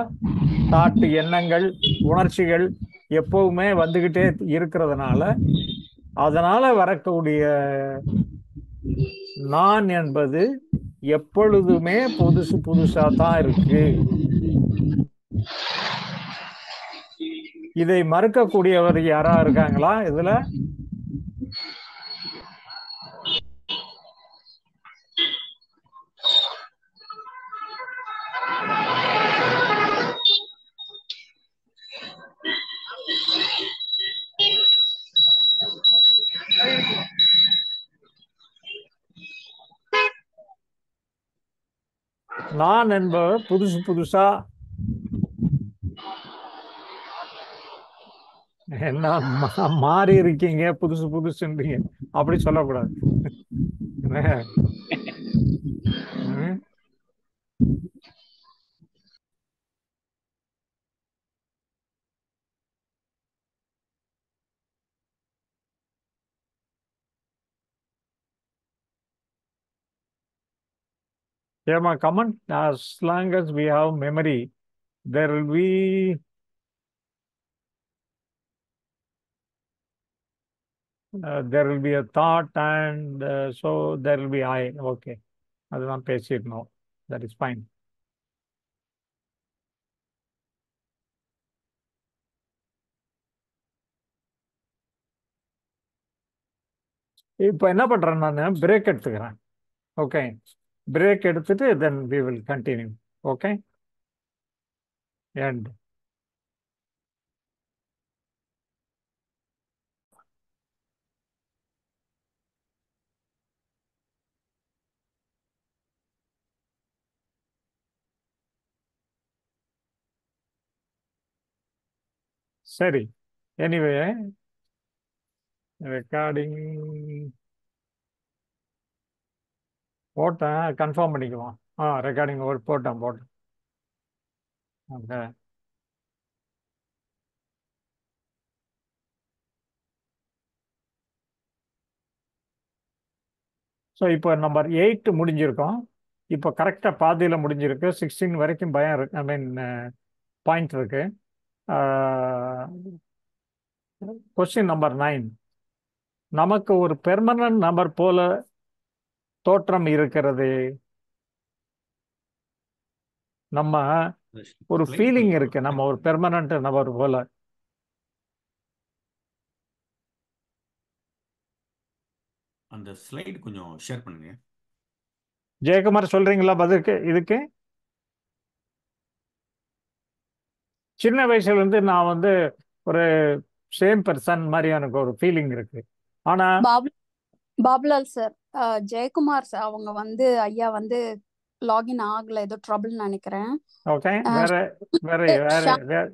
தாட்டு, எண்ணங்கள், உணர்ச்சிகள் எப்பவுமே வந்துகிட்டே இருக்கிறதுனால அதனால வரக்கூடிய நான் என்பது எப்பொழுதுமே புதுசா தான் இருக்கு. இதை மறுக்கக்கூடியவர் யாரா இருக்காங்களா இதுல? நான் என்பவர் புதுசா என்ன மாறி இருக்கீங்க, புதுசுன்றீங்க, அப்படி சொல்லக்கூடாது. ம். ஏமா comment, as long as we have memory, there will be there will be a thought and so there will be I. Okay, அதுதான் பேசிடணும். That is fine. இப்போ என்ன பண்றேன், நான் பிரேக் எடுத்துக்கிறேன். ஓகே, பிரேக் எடுத்துட்டு then we will continue. Okay, end. சரி, anyway recording போட்டேன், confirm பண்ணிக்குவோம். ரெக்கார்டிங் போட்டேன். ஓகே, ஸோ இப்போ நம்பர் 8 முடிஞ்சிருக்கோம். இப்போ கரெக்டாக பாதியில் முடிஞ்சிருக்கு. 16 வரைக்கும் பயம் இருக்கு, ஐ மீன் பாயிண்ட் இருக்கு. Question number 9. நமக்கு ஒரு பெர்மனன்ட் நபர் போல தோற்றம் இருக்கிறது. நம்ம ஒரு Slide ஃபீலிங் கொஞ்சம் இருக்கு, நம்ம ஒரு பெர்மனன்ட் நபர் போல. அந்த ஸ்லைடு கொஞ்சம் ஷேர் பண்ணுங்க. ஜெயக்குமார் சொல்றீங்களா பதிலுக்கு? இதுக்கு சின்ன வயசுல இருந்து நான் ஒரு சேம் பர்சன் மாதிரி எனக்கு ஒரு ஃபீலிங் இருக்கு. ஆனா பாபுலால் சார், ஜெயக்குமார் சார் அவங்க ஐயா லாகின் ஆகல, ஏதோ ட்ரபிள் நினைக்கிறேன். ஓகே, வேற வேற வேற வேற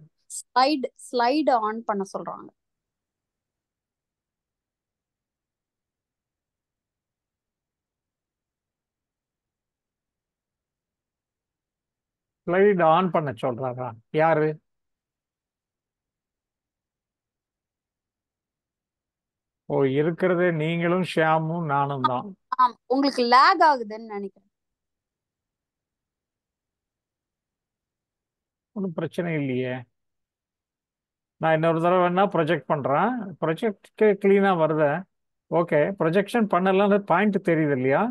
ஸ்லைடு ஆன் பண்ண சொல்றாங்க. ஸ்லைடு ஆன் பண்ண சொல்றாரா? யாரு? ஓ, இருக்கிறது நீங்களும் ஷியாமும் நானும் தான். உங்களுக்கு லேக் ஆகுதுன்னு நினைக்கிறேன். ஒன்றும் பிரச்சனை இல்லையே. நான் இன்னொரு தடவை வேணா ப்ரொஜெக்ட் பண்றேன். ப்ரொஜெக்ட் கிளீனா வருது. ஓகே, ப்ரொஜெக்ஷன் பண்ணலாம், பாயிண்ட் தெரியுது இல்லையா?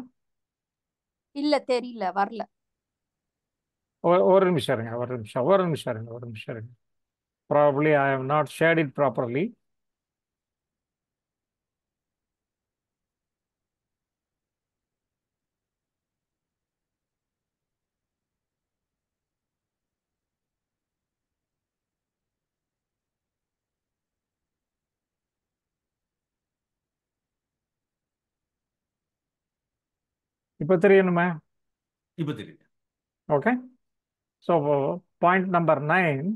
இல்ல, தெரியல, வரல. ஒரு நிமிஷம் இருங்க, probably I have not shared it properly. இப்போ தெரியணுமே? இப்போ தெரியுது. ஓகே, ஸோ பாயிண்ட் நம்பர் 9,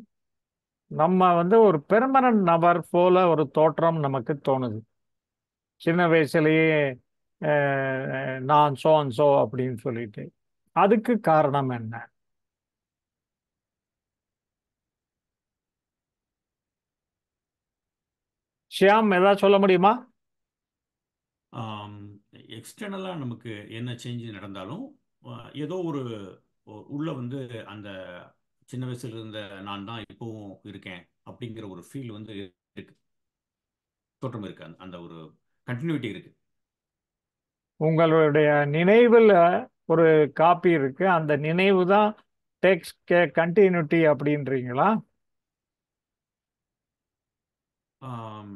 நம்ம வந்து ஒரு பெர்மனன்ட் நபர் போல ஒரு தோற்றம் நமக்கு தோணுது. சின்ன வயசுலயே நான் சோ அண்ட் சோ அப்படின்னு சொல்லிட்டு, அதுக்கு காரணம் என்ன? ஷியாம், ஏதாவது சொல்ல முடியுமா? எக்ஸ்டர்னலாக நமக்கு என்ன சேஞ்ச் நடந்தாலும் ஏதோ ஒரு உள்ள வந்து அந்த சின்ன வயசுல இருந்த நான் தான் இப்போவும் இருக்கேன் அப்படிங்கிற ஒரு ஃபீல் வந்து இருக்கு, தோற்றம் இருக்கு, அந்த ஒரு கண்டினியூட்டி இருக்கு. உங்களுடைய நினைவில் ஒரு காப்பி இருக்கு, அந்த நினைவு தான் டெக்ஸ்ட் கண்டினியூட்டி அப்படின்றீங்களா? ஆம்,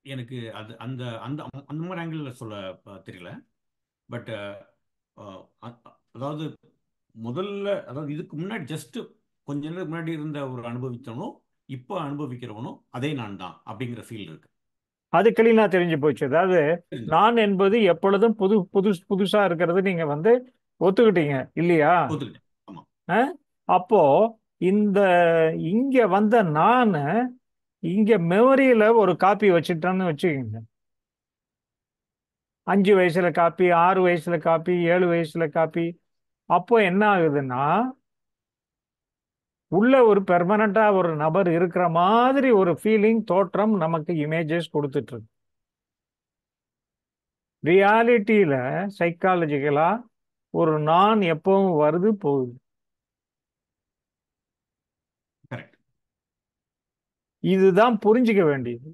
எனக்கு அது அந்த அந்த அந்த மாதிரி ஆங்கிளில் சொல்ல தெரியல. பட் அதாவது அதாவது இதுக்கு முன்னாடி ஜஸ்ட் கொஞ்ச நேரம் முன்னாடி இருந்த ஒரு அனுபவித்தவனும் இப்போ அனுபவிக்கிறவனும் அதே நான் தான் அப்படிங்கிற ஃபீல் இருக்கு. அது கிளீனா தெரிஞ்சு போச்சு. அதாவது தெரிஞ்சு. நான் என்பது எப்பொழுதும் புதுசா இருக்கிறது நீங்க வந்து ஒத்துக்கிட்டீங்க இல்லையா? ஒத்துக்கிட்டேன். ஆமா. அப்போ இந்த இங்க வந்த நான் இங்க மெமரியில ஒரு காப்பி வச்சுட்டேன்னு வச்சுக்கோங்க. 5 வயசுல காப்பி, 6 வயசுல காப்பி, 7 வயசுல காப்பி. அப்போ என்ன ஆகுதுன்னா, உள்ள ஒரு பெர்மனண்டா ஒரு நபர் இருக்கிற மாதிரி ஒரு ஃபீலிங், தோற்றம் நமக்கு இமேஜஸ் கொடுத்துட்டு இருக்கு. ரியாலிட்டியில சைக்காலஜிக்கலா ஒரு நான் எப்பவும் வருது போகுது. கரெக்ட். இதுதான் புரிஞ்சுக்க வேண்டியது.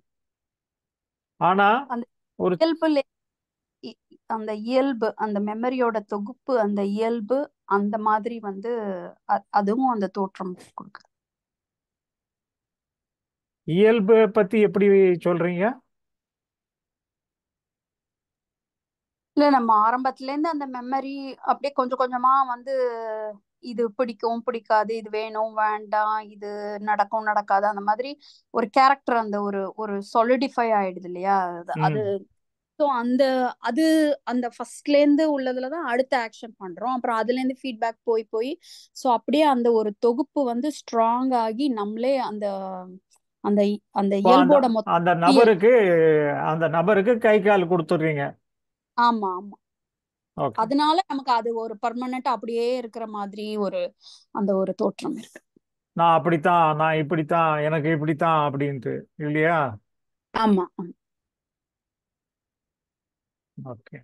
ஆனா அந்த ஒரு இயல்புல இ- அந்த இயல்பு, அந்த மெமரியோட தொகுப்பு, அந்த இயல்பு அந்த மாதிரி வந்து அதுவும் அந்த தோற்றம் கொடுக்குது. இயல்பு பத்தி எப்படி சொல்றீங்க? இல்ல, நம்ம ஆரம்பத்துல இருந்து அந்த மெமரி அப்படியே கொஞ்சம் கொஞ்சமா வந்து இது பிடிக்கும் பிடிக்காது, இது வேணும் வேண்டாம், இது நடக்கும் நடக்காது, அந்த மாதிரி ஒரு கேரக்டர் அந்த ஒரு ஒரு சொலிடிஃபை ஆயிடுது இல்லையா? அது ம். ஸோ அந்த அது அந்த ஃபர்ஸ்ட்ல இருந்து உள்ளதுலதான் அடுத்த ஆக்ஷன் பண்றோம். அப்புறம் அதுல இருந்து ஃபீட்பேக் போய் போய் ஸோ அப்படியே அந்த ஒரு தொகுப்பு வந்து ஸ்ட்ராங் ஆகி நம்மளே அந்த அந்த அந்த இப்போ அந்த இயல்போட மொத்த அந்த இயல். நபருக்கு அந்த நபருக்கு கை கால் கொடுத்துடுறீங்க. ஆமா ஆமா. ஓகே. அதனால நமக்கு அது ஒரு பர்மனெண்ட் அப்படியே இருக்கிற மாதிரி ஒரு அந்த ஒரு தோற்றம் இருக்கு. நான் அப்படித்தான், நான் இப்படித்தான், எனக்கு இப்படித்தான் அப்படின்ட்டு இல்லையா? ஆமா ஆமா. ஓகே.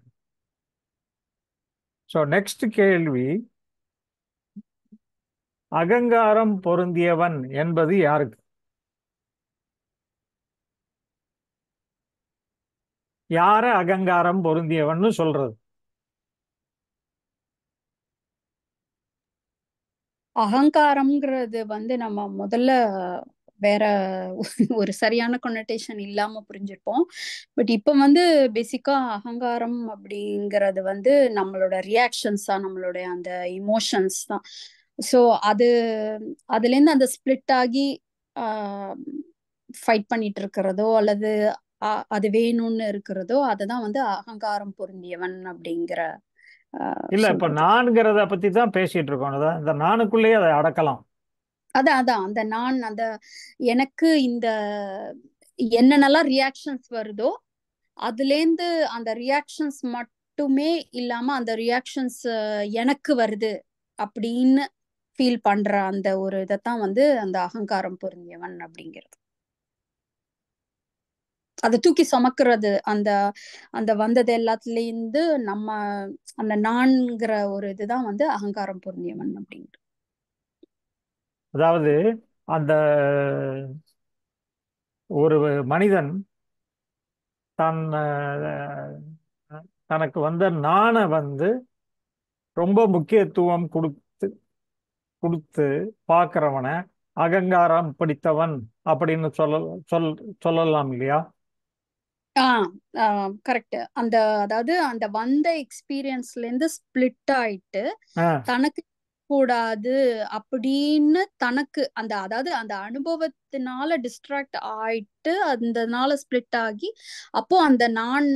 ஸோ நெக்ஸ்ட் கேள்வி, அகங்காரம் பொருந்தியவன் என்பது யாருக்கு? யார அகங்காரம் பொருந்தியவன்னு சொல்றது? அகங்காரம்ங்கிறது வந்து நம்ம முதல்ல வேற ஒரு சரியான கொனோட்டேஷன் இல்லாம புரிஞ்சிருப்போம். பட் இப்ப வந்து பேசிக்கா அகங்காரம் அப்படிங்கிறது வந்து நம்மளோட ரியாக்ஷன்ஸ் தான், நம்மளுடைய அந்த இமோஷன்ஸ் தான். ஸோ அது அதுல இருந்து அந்த ஸ்பிளிட் ஆகி ஃபைட் பண்ணிட்டு இருக்கிறதோ அல்லது அது வேணும்னு இருக்கிறதோ அதுதான் வந்து அகங்காரம் பொருந்தியவன் அப்படிங்கிற இல்ல, இப்ப சொல்றது. நான்கிறத பத்தி தான் பேசிட்டு இருக்கோம். அதான் இந்த நானுக்குள்ளேயே அதை அடக்கலாம். அதான் அதான் அந்த நான் அந்த எனக்கு இந்த என்னென்னலாம் ரியாக்ஷன்ஸ் வருதோ அதுலேருந்து அந்த ரியாக்ஷன்ஸ் மட்டுமே இல்லாம அந்த ரியாக்ஷன்ஸ் எனக்கு வருது அப்படின்னு ஃபீல் பண்ற அந்த ஒரு இதைத்தான் வந்து அந்த அகங்காரம் பொருந்தியவன் அப்படிங்கிறது. அதை தூக்கி சுமக்கிறது, அந்த அந்த வந்தது எல்லாத்துலேருந்து நம்ம அந்த நான்கிற ஒரு இதுதான் வந்து அகங்காரம் பொருந்தியவன் அப்படிங்கிறது. அதாவது அந்த ஒரு மனிதன் தனக்கு வந்த நானை வந்து ரொம்ப முக்கியத்துவம் கொடுத்து கொடுத்து பார்க்கிறவனை அகங்காரம் பிடித்தவன் அப்படின்னு சொல்லலாம் இல்லையா? கரெக்ட். அந்த அதாவது அந்த வந்த எக்ஸ்பீரியன்ஸ்ல இருந்து ஸ்பிளிட் ஆயிட்டு ஆ, தனக்கு வரக்கூடாது அப்படின்னு தனக்கு அதாவது அந்த அனுபவத்தினால டிஸ்ட்ராக்ட் ஆயிட்டு அந்தனால ஸ்பிளிட் ஆகி அப்போ அந்த நான்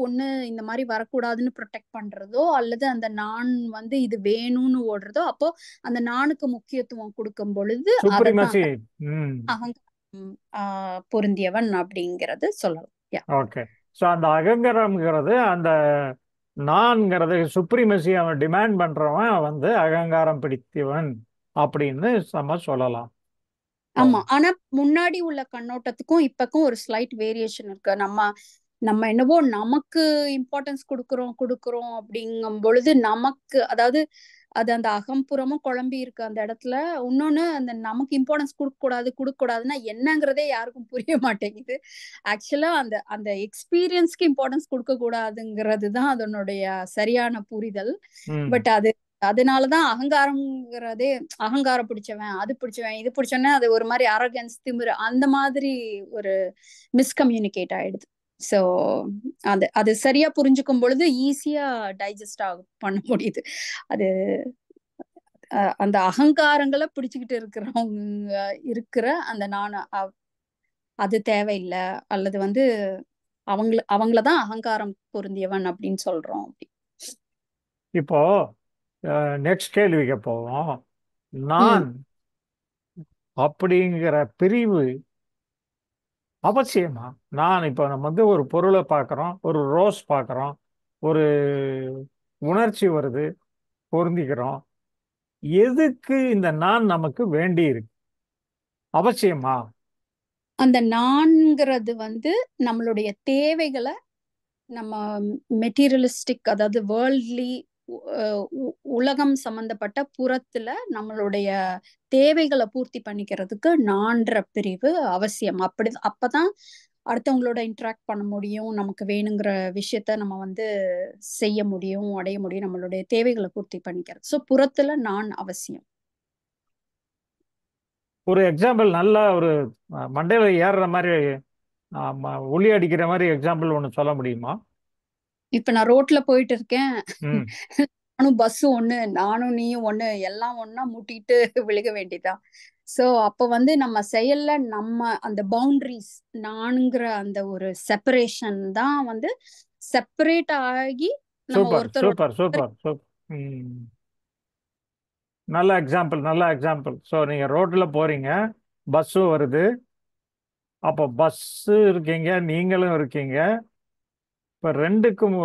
ஒண்ணு இந்த மாதிரி வரக்கூடாதுன்னு ப்ரொடெக்ட் பண்றதோ அல்லது அந்த நான் இது வேணும்னு ஓடுறதோ அப்போ அந்த நானுக்கு முக்கியத்துவம் கொடுக்கும் பொழுது அதைத்தான் சுப்ரிமசி. அகங்காரம் பொருந்தியவன் அப்படிங்கறது சொல்லலாம். ஓகே. ஸோ அந்த அகங்காரம்ங்கிறது அந்த நான்ங்கிறது சுப்ரிமசி அவன் டிமாண்ட் பண்றவன் அகங்காரம் பிடித்தவன் அப்படின்னு நம்ம சொல்லலாம். ஆமா. ஆனா முன்னாடி உள்ள கண்ணோட்டத்துக்கும் இப்பக்கும் ஒரு ஸ்லைட் வேரியேஷன் இருக்கு. நம்ம என்னவோ நமக்கு இம்பார்ட்டன்ஸ் கொடுக்கறோம் அப்படிங்கும் பொழுது நமக்கு அதாவது அது அந்த அகம்புறமும் குழம்பி இருக்கு அந்த இடத்துல. இன்னொன்னு அந்த நமக்கு இம்பார்ட்டன்ஸ் கொடுக்க கூடாதுன்னா என்னங்கிறதே யாருக்கும் புரிய மாட்டேங்குது. ஆக்சுவலா அந்த அந்த எக்ஸ்பீரியன்ஸ்க்கு இம்பார்ட்டன்ஸ் கொடுக்க கூடாதுங்கிறது தான் அதனுடைய சரியான புரிதல். பட் அதனாலதான் அகங்காரம்ங்கிறதே அகங்காரம் பிடிச்சவன் அது பிடிச்சவன் இது பிடிச்சவன அது ஒரு மாதிரி அரகன்ஸ் திமிரு அந்த மாதிரி ஒரு மிஸ்கம்யூனிகேட் ஆயிடுது. ஸோ அது சரியா புரிஞ்சுக்கும் பொழுது ஈஸியா டைஜஸ்ட் பண்ண முடியுது. அது அந்த அகங்காரங்களை பிடிச்சுக்கிட்டு இருக்கிற அந்த நான் அது தேவையில்லை அல்லது அவங்களதான் அகங்காரம் பொருந்தியவன் அப்படின்னு சொல்றோம். இப்போ நெக்ஸ்ட் கேள்விக்கு போவோம். நான் அப்படிங்கிற பிரிவு அவசியமா? நான் இப்போ நம்ம ஒரு பொருளை பார்க்குறோம், ஒரு ரோஸ் பார்க்குறோம், ஒரு உணர்ச்சி வருது, பொருந்திக்கிறோம். எதுக்கு இந்த நான் நமக்கு வேண்டி இருக்கு? அவசியமா? அந்த நான்கிறது நம்மளுடைய தேவைகளை நம்ம மெட்டீரியலிஸ்டிக் அதாவது வேர்ல்ட்லி உலகம் சம்பந்தப்பட்ட புறத்துல நம்மளுடைய தேவைகளை பூர்த்தி பண்ணிக்கிறதுக்கு நான்ற பிரிவு அவசியம். அப்பதான் அடுத்தவங்களோட இன்டராக்ட் பண்ண முடியும், நமக்கு வேணுங்கிற விஷயத்த நம்ம செய்ய முடியும், அடைய முடியும், நம்மளுடைய தேவைகளை பூர்த்தி பண்ணிக்கிறது. ஸோ புறத்துல நான் அவசியம். ஒரு எக்ஸாம்பிள் நல்லா ஒரு மண்டையில ஏறுற மாதிரி ஒளி அடிக்கிற மாதிரி எக்ஸாம்பிள் ஒன்று சொல்ல முடியுமா? இப்ப நான் ரோட்ல போயிட்டு இருக்கேன், நானும் பஸ் ஒண்ணு நானும் நீயும் ஒண்ணு எல்லாம் ஒன்னா முட்டிட்டு விழுக வேண்டியதான். சோ அப்ப நம்ம செயல்ல நம்ம அந்த பவுண்டரிஸ் நான்கிற அந்த ஒரு செப்பரேஷன் தான் செப்பரேட் ஆகி நம்ம சூப்பர் ஒருத்தரோட சூப்பர் சூப்பர் சூப்பர். நல்ல எக்ஸாம்பிள். ஸோ நீங்க ரோட்ல போறீங்க, பஸ்ஸும் வருது, அப்போ பஸ்ஸு இருக்கீங்க, நீங்களும் இருக்கீங்க. இப்போ ரெண்டுக்கும்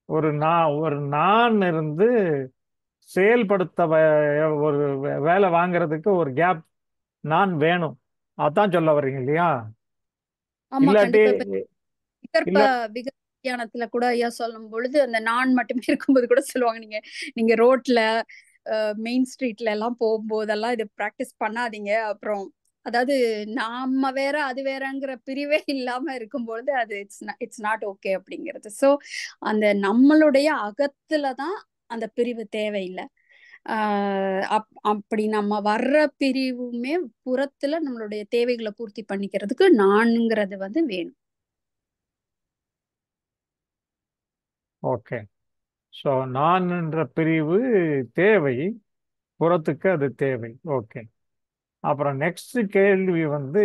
ஒரு நான் இருந்து செயல்படுத்த ஒரு வேலை வாங்குறதுக்கு ஒரு கேப் நான் வேணும். அதான் சொல்ல வர்றீங்க இல்லையா? ஆமா, இல்லாட்டி கண்டிப்பா. விகற்ப விகற்ப கூட ஐயா சொல்லும் பொழுது அந்த நான் மட்டுமே இருக்கும்போது கூட சொல்லுவாங்க, நீங்க ரோட்ல மெயின் ஸ்ட்ரீட்ல எல்லாம் போகும்போதெல்லாம் இது பிராக்டிஸ் பண்ணாதீங்க. அப்புறம் அதாவது நாம வேற அது வேறங்கிற பிரிவே இல்லாம இருக்கும்பொழுது அது இட்ஸ் நாட் ஓகே அப்படிங்கிறது. ஸோ அந்த நம்மளுடைய அகத்துலதான் அந்த பிரிவு தேவையில்லை. அப்படி நம்ம வர்ற பிரிவுமே புறத்துல நம்மளுடைய தேவைகளை பூர்த்தி பண்ணிக்கிறதுக்கு நான்ங்கிறது வேணும். ஓகே. ஸோ நான் என்ற பிரிவு தேவை, புறத்துக்கு அது தேவை. ஓகே. அப்புறம் நெக்ஸ்ட் கேள்வி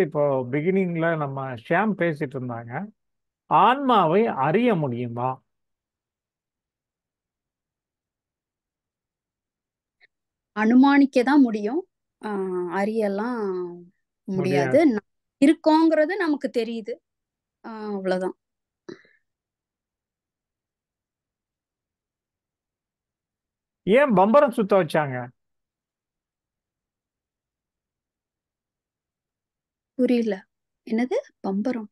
இப்போ பிகினிங்ல நம்ம ஷியாம் பேசிட்டு இருந்தாங்க, ஆன்மாவை அறிய முடியுமா? அனுமானிக்க தான் முடியும், அறியலாம் முடியாது. இருக்கோங்கிறது நமக்கு தெரியுது, அவ்வளவுதான். ஏன் பம்பரம் சுத்த வச்சாங்க? புரியல, என்னது பம்பரம்?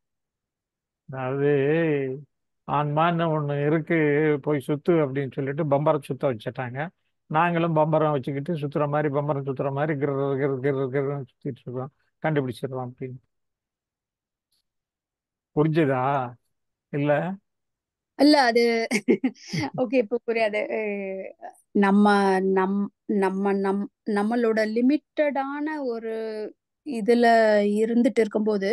அதாவது ஆன்மான்னு ஒண்ணு இருக்கு, போய் சுத்து அப்படின்னு சொல்லிட்டு பம்பரம் சுத்த வச்சுட்டாங்க. நாங்களும் பம்பரம் வச்சுக்கிட்டு சுத்துற மாதிரி பம்பரம் சுத்துற மாதிரி சுத்திட்டு இருக்கோம், கண்டுபிடிச்சிடுறோம் அப்படின்னு. புரிஞ்சுதா? இல்ல இல்ல அது ஓகே, இப்ப புரியாது. நம்ம நம் நம்ம நம் நம்மளோட லிமிட்டடான ஒரு இதுல இருந்துட்டு இருக்கும்போது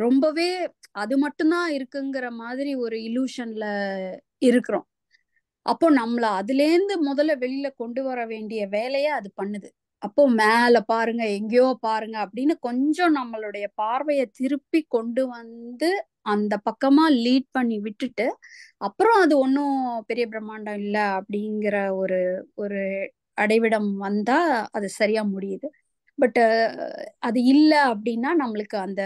ரொம்பவே அது மட்டும்தான் இருக்குங்கிற மாதிரி ஒரு இலூஷன்ல இருக்கிறோம். அப்போ நம்மள அதுலேருந்து முதல்ல வெளியில கொண்டு வர வேண்டிய வேலையை அது பண்ணுது. அப்போ மேல பாருங்க, எங்கேயோ பாருங்க அப்படின்னு கொஞ்சம் நம்மளுடைய பார்வையை திருப்பி கொண்டு வந்து அந்த பக்கமா லீட் பண்ணி விட்டுட்டு, அப்புறம் அது ஒன்றும் பெரிய பிரம்மாண்டம் இல்லை அப்படிங்கிற ஒரு ஒரு அடைவிடம் வந்தா அது சரியா முடியுது. பட் அது இல்லை அப்படின்னா நம்மளுக்கு அந்த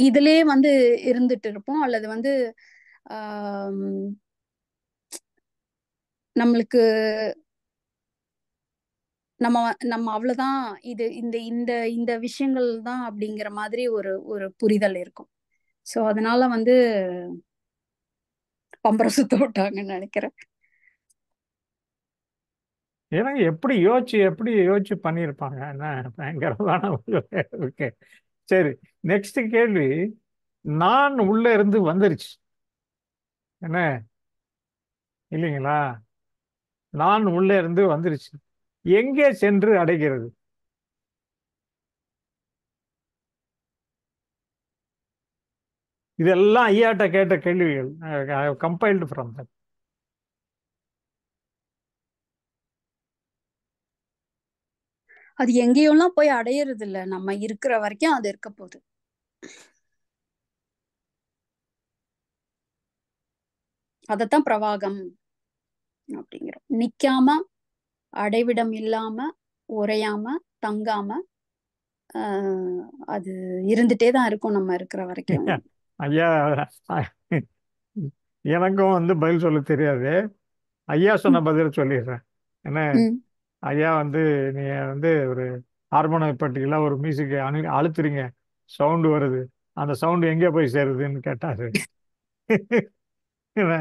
இதுலயே வந்து இருந்துட்டு இருப்போம். அல்லது வந்து நம்மளுக்கு நம்ம நம்ம அவ்வளவுதான், இது இந்த இந்த இந்த விஷயங்கள் தான் அப்படிங்கிற மாதிரி ஒரு ஒரு புரிதல் இருக்கும். சோ அதனால வந்து பம்பரம் சுத்த விட்டாங்கன்னு நினைக்கிறேன். ஏன்னா எப்படி யோசிச்சு பண்ணியிருப்பாங்க என்ன பயங்கரமான இருக்கு. சரி, நெக்ஸ்ட் கேள்வி. நான் உள்ள இருந்து வந்துருச்சு என்ன இல்லைங்களா? நான் உள்ள இருந்து வந்துருச்சு, எங்கே சென்று அடைகிறது? இதெல்லாம் ஐயாட்ட கேட்ட கேள்விகள். Compiled from that. அது எங்கேயும்லாம் போய் அடையிறது இல்ல, நம்ம இருக்கிற வரைக்கும் அது இருக்க போகுது. அதத்தான் பிரவாகம் அப்படிங்கிறோம். நிக்காம, அடைவிடம் இல்லாம, உறையாம, தங்காம அது இருந்துட்டே தான் இருக்கும் நம்ம இருக்கிற வரைக்கும். ஐயா, எனக்கும் வந்து பதில் சொல்ல தெரியாது. ஐயா சொன்ன பதில் சொல்லிடுறேன் என்ன. ஐயா வந்து நீங்க வந்து ஒரு ஹார்மோனிய பட்டியல ஒரு மியூசிக் அழுத்துறீங்க, சவுண்டு வருது, அந்த சவுண்டு எங்கே போய் சேருதுன்னு கேட்டாரு. என்ன?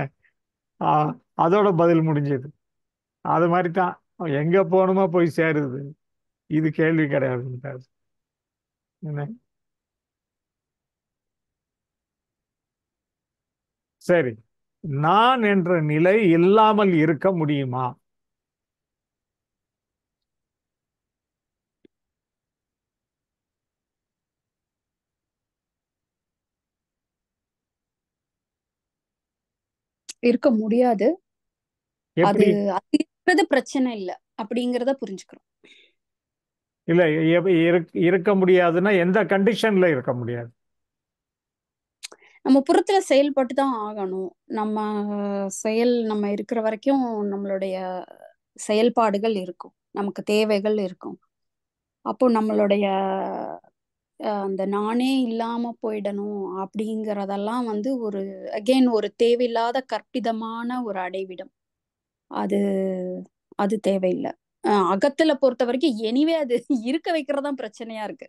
ஆ, அதோட பதில் முடிஞ்சது. அது மாதிரி தான், எங்க போகணுமோ போய் சேருது, இது கேள்வி கிடையாதுன்றாரு. என்ன? சரி, நான் என்ற நிலை இல்லாமல் இருக்க முடியுமா? இருக்க முடியாது. அது எப்படி? அது இருக்கிறது பிரச்சனை இல்லை அப்படிங்கிறத புரிஞ்சுக்கிறோம். இல்ல, இருக்க முடியாதுன்னா எந்த கண்டிஷன்ல இருக்க முடியாது? நம்ம புறத்துல செயல்பட்டு தான் ஆகணும். நம்ம நம்ம இருக்கிற வரைக்கும் நம்மளுடைய செயல்பாடுகள் இருக்கும், நமக்கு தேவைகள் இருக்கும். அப்போ நம்மளுடைய அந்த நானே இல்லாம போயிடணும் அப்படிங்கறதெல்லாம் வந்து ஒரு அகைன் ஒரு தேவையில்லாத கற்பிதமான ஒரு அடைவிடம். அது அது தேவையில்லை. அகத்துல பொறுத்த வரைக்கும் எனிவே அது இருக்க வைக்கிறதுதான் பிரச்சனையா இருக்கு.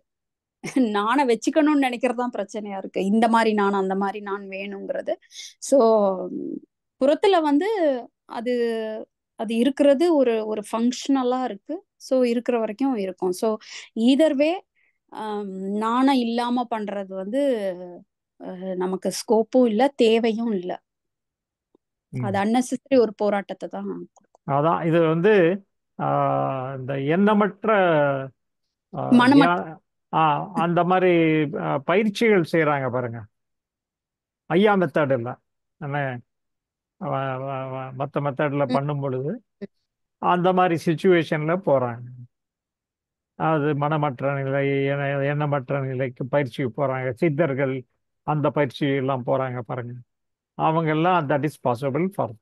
நானை வச்சுக்கணும்னு நினைக்கிறதுதான் பிரச்சனையா இருக்கு. இந்த மாதிரி நான், அந்த மாதிரி நான் வேணுங்கிறது. சோ புறத்துல வந்து அது அது இருக்கிறது ஒரு ஒரு ஃபங்க்ஷனலா இருக்கு. சோ இருக்கிற வரைக்கும் இருக்கும். சோ ஈதர் வே நாணம் இல்லாம பண்றது வந்து நமக்கு ஸ்கோப்பும் இல்லை, தேவையும் இல்லை. அது அன்னெசரி ஒரு போராட்டத்தை தான் கொடுக்கும். அதான் இது வந்து இந்த எண்ணமற்ற மனமற்ற அந்த மாதிரி பயிற்சிகள் செய்யறாங்க பாருங்க. ஐயா மெத்தட் இல்லை என்ன, மற்ற மெத்தட்ல பண்ணும் பொழுது அந்த மாதிரி சுச்சுவேஷன்ல போறாங்க. அது மனமற்ற நிலை, எண்ணமற்ற நிலைக்கு பயிற்சிக்கு போறாங்க. சித்தர்கள் அந்த பயிற்சி எல்லாம் போறாங்க பாருங்க. அவங்க எல்லாம் தட் இஸ் பாசிபிள் ஃபார்.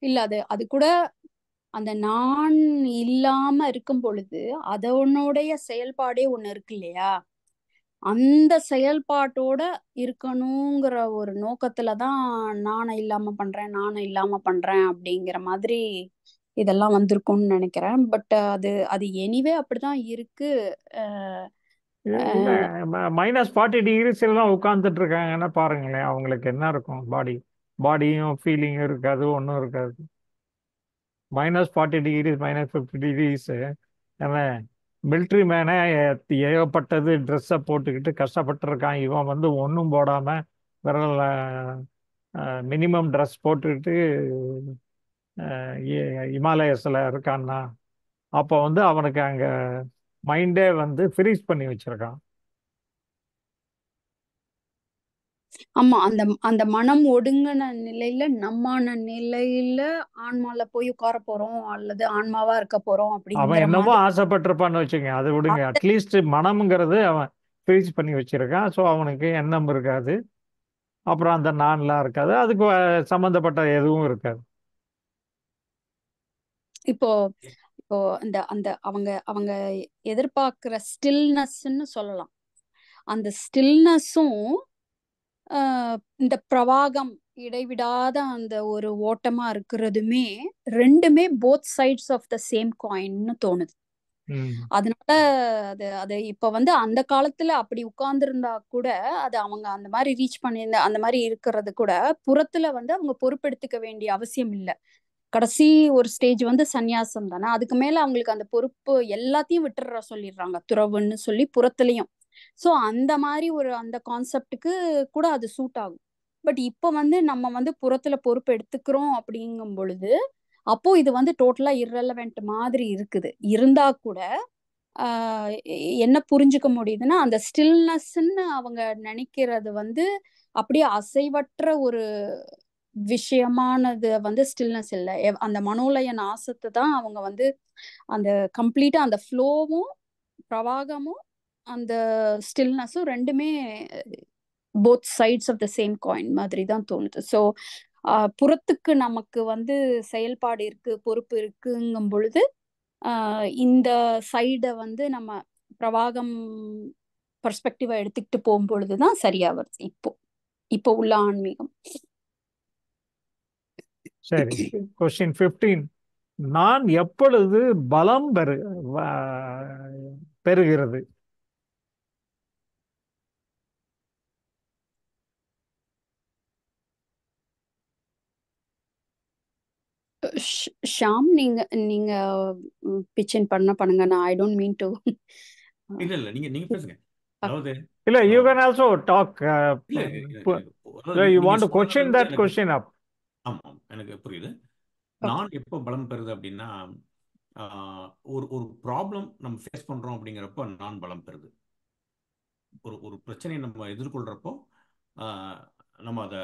இல்ல, அது அது கூட அந்த நான் இல்லாம இருக்கும் பொழுது அதனுடைய செயல்பாடே ஒண்ணு இருக்கு இல்லையா? அந்த செயல்பாட்டோட இருக்கணுங்கிற ஒரு நோக்கத்துலதான் நாணம் இல்லாம பண்றேன் அப்படிங்கிற மாதிரி இதெல்லாம் வந்திருக்கும்னு நினைக்கிறேன். பட் அது அது எனிவே அப்படிதான் இருக்கு. இல்ல, -40 டிகிரிஸ் எல்லாம் உட்கார்ந்துட்டு இருக்காங்கன்னா பாருங்களேன், அவங்களுக்கு என்ன இருக்கும்? பாடியும் ஃபீலிங் இருக்காது, ஒன்றும் இருக்காது. -40 டிகிரிஸ், -50 டிகிரிஸ் என்ன, மிலிட்ரி மேனே ஏகப்பட்டது ட்ரெஸ்ஸை போட்டுக்கிட்டு கஷ்டப்பட்டு இருக்கான். இவன் வந்து ஒன்றும் போடாம விரல மினிமம் ட்ரெஸ் போட்டுக்கிட்டு இமாலயஸில் இருக்கான்னா, அப்போ வந்து அவனுக்கு அங்கே மைண்டே வந்து ஃப்ரீஸ் பண்ணி வச்சிருக்கான். ஆமா, அந்த அந்த மனம் ஒடுங்கின நிலையில நம்மான நிலையில ஆன்மால போய் உட்கார போறோம் அல்லது ஆன்மாவா இருக்க போறோம் அவன் அப்படிங்கிற என்னமோ மாதிரி ஆசைப்பட்டிருப்பான்னு வச்சுங்க, அதை விடுங்க. அட்லீஸ்ட் மனம்ங்கிறது அவன் ஃப்ரீஸ் பண்ணி வச்சிருக்கான். ஸோ அவனுக்கு எண்ணம் இருக்காது, அப்புறம் அந்த நான்லாம் இருக்காது, அதுக்கு சம்மந்தப்பட்ட எதுவும் இருக்காது. இப்போ இப்போ அந்த அந்த அவங்க அவங்க எதிர்பார்க்கிற ஸ்டில்னஸ்ன்னு சொல்லலாம். அந்த ஸ்டில்னஸும் இந்த பிரவாகம் இடைவிடாத அந்த ஒரு ஓட்டமா இருக்கிறதுமே ரெண்டுமே both sides of the same காயின்னு தோணுது. ம். அதனால அது அது இப்ப வந்து அந்த காலத்துல அப்படி உட்கார்ந்துருந்தா கூட அது அவங்க அந்த மாதிரி ரீச் பண்ணியிருந்த அந்த மாதிரி இருக்கிறது கூட புறத்துல வந்து அவங்க பொறுப்பெடுத்துக்க வேண்டிய அவசியம் இல்லை. கடைசி ஒரு ஸ்டேஜ் வந்து சந்நியாசம் தானே, அதுக்கு மேல அவங்களுக்கு அந்த பொறுப்பு எல்லாத்தையும் விட்டுற சொல்லிடுறாங்க துறவுன்னு சொல்லி புறத்துலயும். சோ அந்த மாதிரி ஒரு அந்த கான்செப்டுக்கு கூட அது சூட் ஆகும். பட் இப்போ வந்து நம்ம வந்து புறத்துல பொறுப்பு எடுத்துக்கிறோம் அப்படிங்கும் பொழுது அப்போ இது வந்து டோட்டலா இரலவெண்ட் மாதிரி இருக்குது. இருந்தா கூட என்ன புரிஞ்சுக்க முடியுதுன்னா அந்த ஸ்டில்னஸ்ன்னு அவங்க நினைக்கிறது வந்து அப்படியே அசைவற்ற ஒரு விஷயமானது வந்து ஸ்டில்னஸ் இல்லை. அந்த மனோலய நாசத்தை தான் அவங்க வந்து அந்த கம்ப்ளீட்டா அந்த ஃப்ளோவும் பிரவாகமும் அந்த ஸ்டில்னஸும் ரெண்டுமே both sides of the same coin மாதிரி தான் தோணுது. ஸோ புறத்துக்கு நமக்கு வந்து செயல்பாடு இருக்கு, பொறுப்பு இருக்குங்கும் பொழுது இந்த சைடை வந்து நம்ம பிரவாகம் பர்ஸ்பெக்டிவா எடுத்துக்கிட்டு போகும் பொழுதுதான் சரியா வருது இப்போ இப்போ உள்ள ஆன்மீகம். சரி, கொஸ்டின் 15. நான் எப்பொழுது பலம் பெறுகிறது? ஷாம், நீங்க நீங்க பிச்சின் பண்ணுங்க. நான் ஐ டோன்ட் மீன் டு. இல்ல இல்ல நீங்க நீங்க பேசுங்க. அதாவது இல்ல, you ah, can also talk. இல்ல அதாவது யூ நீங்க வாண்ட் டு சொல்றது கொஸ்டின் வந்து தட் எனக்கு கொஸ்டின் அப். ஆமா எனக்கு புரியுது. ஓகே. நான் எப்போ பலம் பெறுது அப்படின்னா ஒரு ஒரு ப்ராப்ளம் நம்ம ஃபேஸ் பண்றோம் அப்படிங்கிறப்போ நான் பலம் பெறுது. ஒரு ஒரு பிரச்சனையை நம்ம எதிர்கொள்றப்போ ஆஹ், நம்ம அதை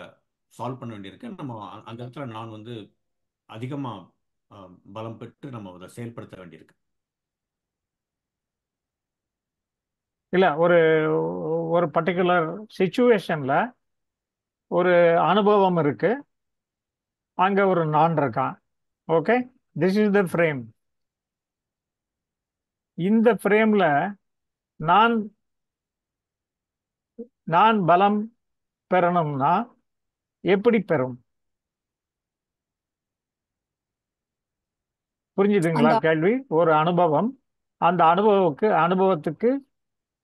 சால்வ் பண்ண வேண்டியிருக்கு. நம்ம அந்த இடத்துல நான் வந்து அதிகமா பலம் பெற்று நம்ம அதை செயல்படுத்த வேண்டியிருக்கு. இல்ல, ஒரு ஒரு பர்டிகுலர் சிச்சுவேஷன்ல ஒரு அனுபவம் இருக்கு, அங்க ஒரு நான் இருக்கான். Okay, this is the frame. இந்த ஃப்ரேம்ல நான் நான் பலம் பெறணும்னா எப்படி பெறும்? புரிஞ்சுதுங்களா அந்த கேள்வி? ஒரு அனுபவம், அந்த அனுபவத்துக்கு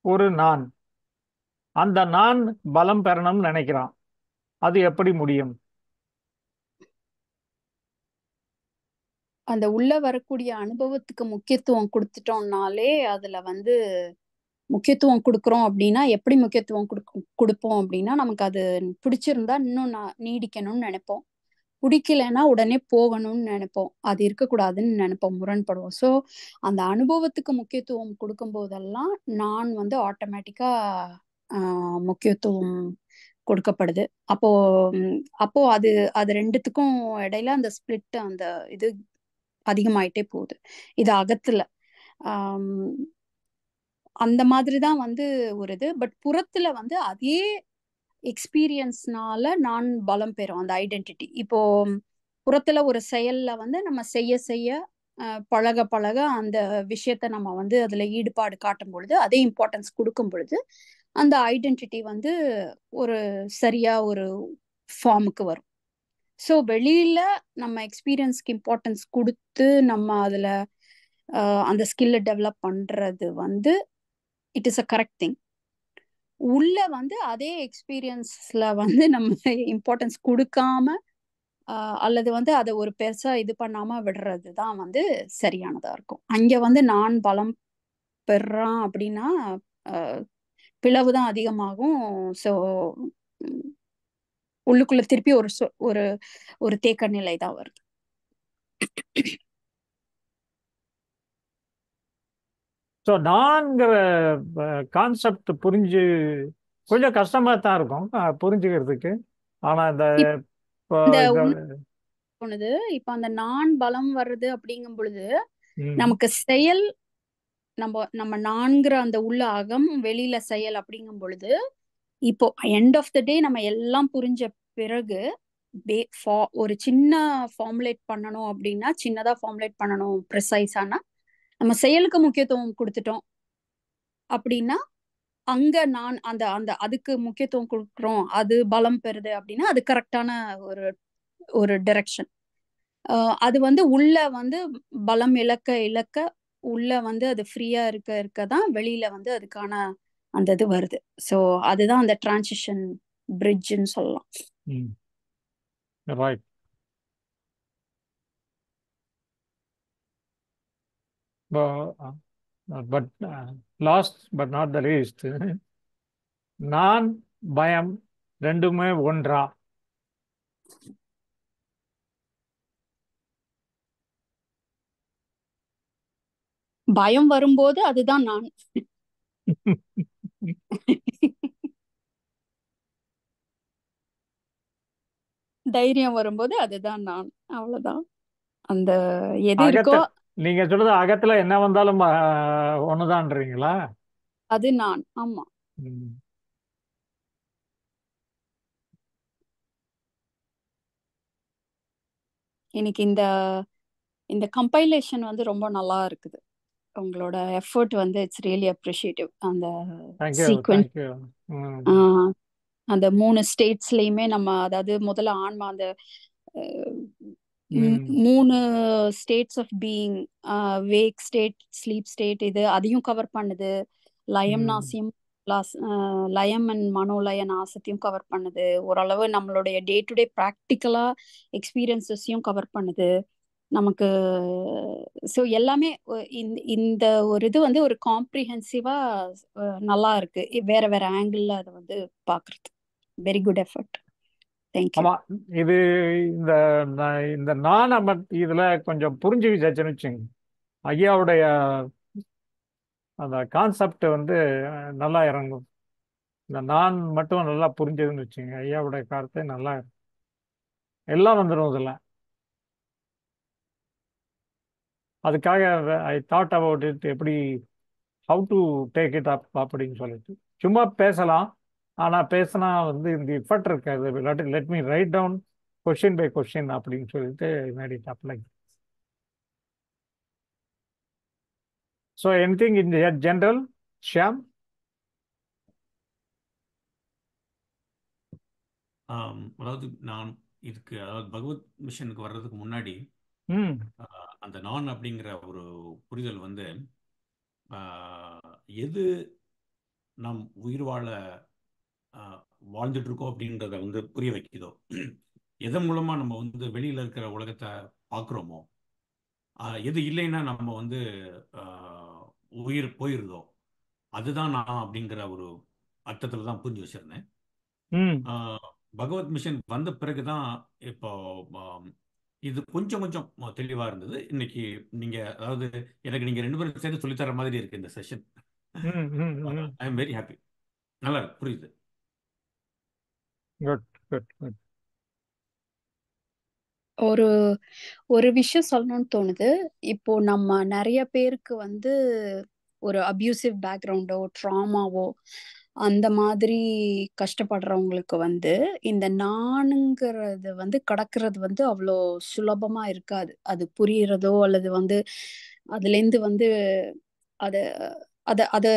ஒரு நான், அந்த நான் பலம் பெறணும்னு நினைக்கிறான். அது எப்படி முடியும்? அந்த உள்ள வரக்கூடிய அனுபவத்துக்கு முக்கியத்துவம் கொடுத்துட்டோம்னாலே அதுல வந்து முக்கியத்துவம் கொடுக்குறோம் அப்படின்னா எப்படி முக்கியத்துவம் கொடுப்போம் அப்படின்னா நமக்கு அது பிடிச்சிருந்தா இன்னும் நீடிக்கணும்னு நினைப்போம், பிடிக்கலைன்னா உடனே போகணும்னு நினைப்போம், அது இருக்கக்கூடாதுன்னு நினைப்போம், முரண்படுவோம். ஸோ அந்த அனுபவத்துக்கு முக்கியத்துவம் கொடுக்கும் போதெல்லாம் நான் வந்து ஆட்டோமேட்டிக்கா முக்கியத்துவம் கொடுக்கப்படுது. அப்போ அப்போ அது அது ரெண்டுத்துக்கும் இடையில அந்த ஸ்பிளிட் அந்த இது அதிகமாயிட்டே போகுது. இது அகத்துல ஆம், அந்த மாதிரிதான் வந்து ஒரு இது. பட் புறத்துல வந்து அதே எக்ஸ்பீரியன்ஸ்னால நான் பலம் பெறும் அந்த ஐடென்டிட்டி. இப்போ புறத்துல ஒரு செயல்ல வந்து நம்ம செய்ய செய்ய பழக பழக அந்த விஷயத்த நம்ம வந்து அதுல ஈடுபாடு காட்டும் பொழுது அதே இம்பார்ட்டன்ஸ் கொடுக்கும் பொழுது அந்த ஐடென்டிட்டி வந்து ஒரு சரியா ஒரு ஃபார்முக்கு வரும். ஸோ வெளியில நம்ம எக்ஸ்பீரியன்ஸ்க்கு இம்பார்ட்டன்ஸ் கொடுத்து நம்ம அதுல அந்த ஸ்கில்லை டெவலப் பண்றது வந்து it is a correct thing. உள்ள வந்து அதே எக்ஸ்பீரியன்ஸ்ல வந்து நம்ம இம்பார்ட்டன்ஸ் கொடுக்காம அல்லது வந்து அதை ஒரு பெருசா இது பண்ணாம விடுறது தான் வந்து சரியானதா இருக்கும். அங்க வந்து நான் பலம் பெறான் அப்படின்னா பிளவு தான் அதிகமாகும். ஸோ உள்ளுக்குள்ள திருப்பி ஒரு ஒரு தேக்க நிலை தான் வருது. ஸோ நான்கிற கான்செப்ட் கொஞ்சம் கஷ்டமாக தான் இருக்கும் புரிஞ்சுக்கிறதுக்கு. ஆனால் இப்போ இந்த இந்த தோணுது இப்ப அந்த நான் பலம் வருது அப்படிங்கும் பொழுது ம், நமக்கு செயல் நம்ம நான்கிற அந்த உள்ள அகம் வெளியில செயல் அப்படிங்கும் பொழுது இப்போ எண்ட் ஆஃப் த டே நம்ம எல்லாம் புரிஞ்ச பிறகு ஒரு சின்ன ஃபார்முலேட் பண்ணணும் அப்படின்னா சின்னதா ஃபார்முலேட் பண்ணணும் ப்ரிசைஸானா நம்ம செயலுக்கு முக்கியத்துவம் கொடுத்துட்டோம் அப்படின்னா அங்க நான் அந்த அந்த அதுக்கு முக்கியத்துவம் கொடுக்குறோம், அது பலம் பெறுது அப்படின்னா அது கரெக்டான ஒரு ஒரு டைரக்ஷன். அது வந்து உள்ள வந்து பலம் இழக்க உள்ள வந்து அது ஃப்ரீயா இருக்க தான் வெளியில வந்து அதுக்கான அந்த இது வருது. ஸோ அதுதான் அந்த டிரான்சிஷன் பிரிட்ஜ்னு சொல்லலாம். ம், right. But last but not the least, நான் பயம் ரெண்டுமே ஒன்றா? பயம் வரும்போது அதுதான் நான். தைரியம் வரும்போது அதுதான் நான். அவ்வளவுதான். அந்த எது இருக்கோ நீங்க சொல்றது அகத்துல என்ன வந்தாலும் ஒண்ணுதான்றீங்களா? அது நான். ஆமா. ம். இன்னைக்கு இந்த இந்த கம்பைலேஷன் வந்து ரொம்ப நல்லா இருக்குது. உங்களோட எஃபர்ட் வந்து இட்ஸ் ரியலி அப்ரிஷியேட்டிவ். அந்த தேங்க்யூ சீக்வென்ஸ் தேங்க்யூ. ம், அந்த 3 ஸ்டேட்ஸ்லயுமே நம்ம அதாவது முதல்ல ஆன்மா அந்த ம், 3 states of being, wake state, sleep state, இது அதையும் கவர் பண்ணுது. லயம் ம், நாசியம் லயம் அண்ட் மனோலய நாசத்தையும் கவர் பண்ணுது. ஓரளவு நம்மளுடைய டே டு டே ப்ராக்டிக்கலா எக்ஸ்பீரியன்சஸையும் கவர் பண்ணுது நமக்கு. ஸோ எல்லாமே இந்த ஒரு இது வந்து ஒரு காம்ப்ரிஹென்சிவா நல்லா இருக்கு. வேற வேற ஆங்கிள் அதை வந்து பாக்குறது. Very good effort. தேங்க்யூ. ஆமா. இது இந்த இந்த நான் இதுல கொஞ்சம் புரிஞ்சு வச்சுன்னு வச்சுங்க, ஐயாவுடைய அந்த கான்செப்ட் வந்து நல்லா இறங்கும். இந்த நான் மட்டும் நல்லா புரிஞ்சதுன்னு வச்சுங்க, ஐயாவுடைய கருத்தை நல்லா எல்லாம் வந்துடும் இதுல. அதுக்காக ஐ தாட் அபவுட் இட், எப்படி how to take it up அப்படின்னு சொல்லிட்டு சும்மா பேசலாம். ஆனால் பேசினா வந்து இந்த இஃபெக்ட் இருக்காது. இல்லாட்டி let me write down question by question அப்படின்னு சொல்லிட்டு made it apply. So anything in general, Shyam? அதாவது நான் இதுக்கு அதாவது பகவத் மிஷனுக்கு வர்றதுக்கு முன்னாடி ம், அந்த நான் அப்படிங்கிற ஒரு புரிதல் வந்து எது நாம் உயிர் வாழ வாழ்ந்துட்டு இருக்கோம் அப்படின்றத வந்து புரிய வைக்குதோ, எதன் மூலமா நம்ம வந்து வெளியில இருக்கிற உலகத்தை பார்க்குறோமோ, எது இல்லைன்னா நம்ம வந்து உயிர் போயிருதோ, அதுதான் நான் அப்படிங்கிற ஒரு அர்த்தத்தில் தான் புரிஞ்சு வச்சிருந்தேன். ம், பகவத் மிஷன் வந்த பிறகுதான் இப்போ இது கொஞ்சம் கொஞ்சம் தெளிவா இருந்தது. இன்னைக்கு நீங்க அதாவது எனக்கு நீங்க 2 பேரும் சேர்ந்து சொல்லித்தர மாதிரி இருக்கு இந்த செஷன். ம், ம், ம். I am very happy. நல்லா இருக்கு, புரியுது. Good good good. ஒரு ஒரு விஷயம் சொல்லணும்னு தோணுது. இப்போ நம்ம நிறைய பேருக்கு வந்து ஒரு அபியூசிவ் பேக்ரவுண்டோ ட்ராமாவோ அந்த மாதிரி கஷ்டப்படுறவங்களுக்கு வந்து இந்த நானுங்கிறது வந்து கடக்கிறது வந்து அவ்வளோ சுலபமா இருக்காது. அது புரியறதோ அல்லது வந்து அதுலேருந்து வந்து அத அத அத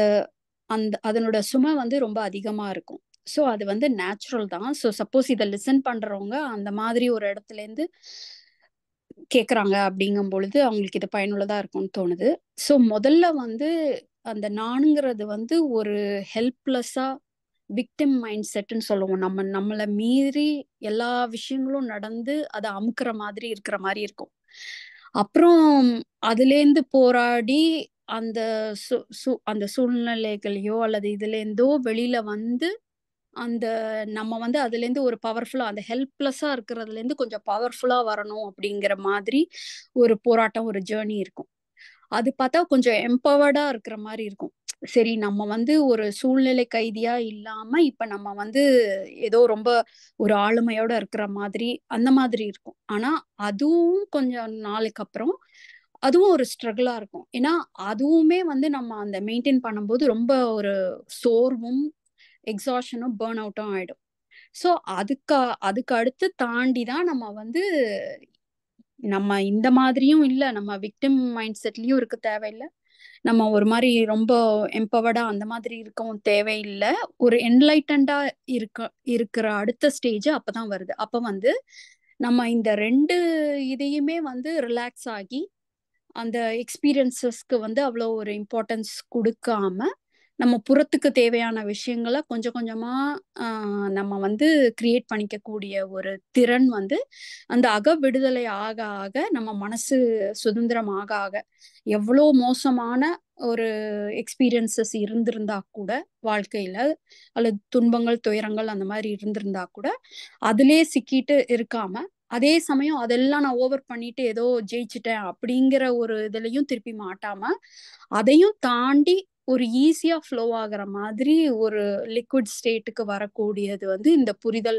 அந்த அதனோட சுமை வந்து ரொம்ப அதிகமா இருக்கும். ஸோ அது வந்து நேச்சுரல் தான். ஸோ சப்போஸ் இதை லிசன் பண்றவங்க அந்த மாதிரி ஒரு இடத்துல இருந்து கேட்குறாங்க அப்படிங்கும் பொழுது அவங்களுக்கு இது பயனுள்ளதா இருக்கும்னு தோணுது. ஸோ முதல்ல வந்து அந்த நானுங்கிறது வந்து ஒரு ஹெல்ப்லெஸ்ஸா விக்டிம் மைண்ட் செட்னு சொல்லுவோம். நம்மளை மீறி எல்லா விஷயங்களும் நடந்து அதை அமுக்குற மாதிரி இருக்கிற மாதிரி இருக்கும். அப்புறம் அதுலேருந்து போராடி அந்த அந்த சூழ்நிலைகளையோ அல்லது இதுலேருந்தோ வெளியில வந்து அந்த நம்ம வந்து அதுல இருந்து ஒரு பவர்ஃபுல்லா அந்த ஹெல்ப்லெஸ்ஸா இருக்கிறதுல இருந்து கொஞ்சம் பவர்ஃபுல்லா வரணும் அப்படிங்கிற மாதிரி ஒரு போராட்டம், ஒரு ஜேர்னி இருக்கும். அது பார்த்தா கொஞ்சம் எம்பவர்டா இருக்கிற மாதிரி இருக்கும். சரி, நம்ம வந்து ஒரு சூழ்நிலை கைதியா இல்லாம இப்ப நம்ம வந்து ஏதோ ரொம்ப ஒரு ஆளுமையோட இருக்கிற மாதிரி அந்த மாதிரி இருக்கும். ஆனா அதுவும் கொஞ்சம் நாளுக்கு அப்புறம் அதுவும் ஒரு ஸ்ட்ரகிளா இருக்கும். ஏன்னா அதுவுமே வந்து நம்ம அந்த மெயின்டைன் பண்ணும்போது ரொம்ப ஒரு சோர்வும் எக்ஸாஷனும் பேர்ன் அவுட்டும் ஆயிடும். ஸோ அதுக்கு அதுக்கு அடுத்து தாண்டி தான் நம்ம வந்து நம்ம இந்த மாதிரியும் இல்ல, நம்ம விக்டிம் மைண்ட் செட்லயும் இருக்க தேவையில்ல, நம்ம ஒரு மாதிரி ரொம்ப எம்பவர்டா அந்த மாதிரி இருக்கவும் தேவையில்ல. ஒரு என்லைட்டண்டா இருக்கிற அடுத்த ஸ்டேஜ் அப்பதான் வருது. அப்ப வந்து நம்ம இந்த 2 இதையுமே வந்து ரிலாக்ஸ் ஆகி அந்த எக்ஸ்பீரியன்சஸ்க்கு வந்து அவ்வளோ ஒரு இம்பார்ட்டன்ஸ் கொடுக்காம நம்ம புறத்துக்கு தேவையான விஷயங்களை கொஞ்சம் கொஞ்சமா நம்ம வந்து கிரியேட் பண்ணிக்கக்கூடிய ஒரு திறன் வந்து அந்த அக விடுதலை ஆக ஆக நம்ம மனசு சுதந்திரம் ஆக ஆக எவ்வளோ மோசமான ஒரு எக்ஸ்பீரியன்சஸ் இருந்திருந்தா கூட வாழ்க்கையில, அல்லது துன்பங்கள் துயரங்கள் அந்த மாதிரி இருந்திருந்தா கூட அதிலே சிக்கிட்டு இருக்காம, அதே சமயம் அதெல்லாம் நான் ஓவர் பண்ணிட்டு ஏதோ ஜெயிச்சிட்டேன் அப்படிங்கிற ஒரு இதுலயும் திருப்பி மாட்டாம, அதையும் தாண்டி ஒரு ஈஸியா ஃப்ளோ ஆகுற மாதிரி ஒரு லிக்விட் ஸ்டேட்டுக்கு வரக்கூடியது வந்து இந்த புரிதல்,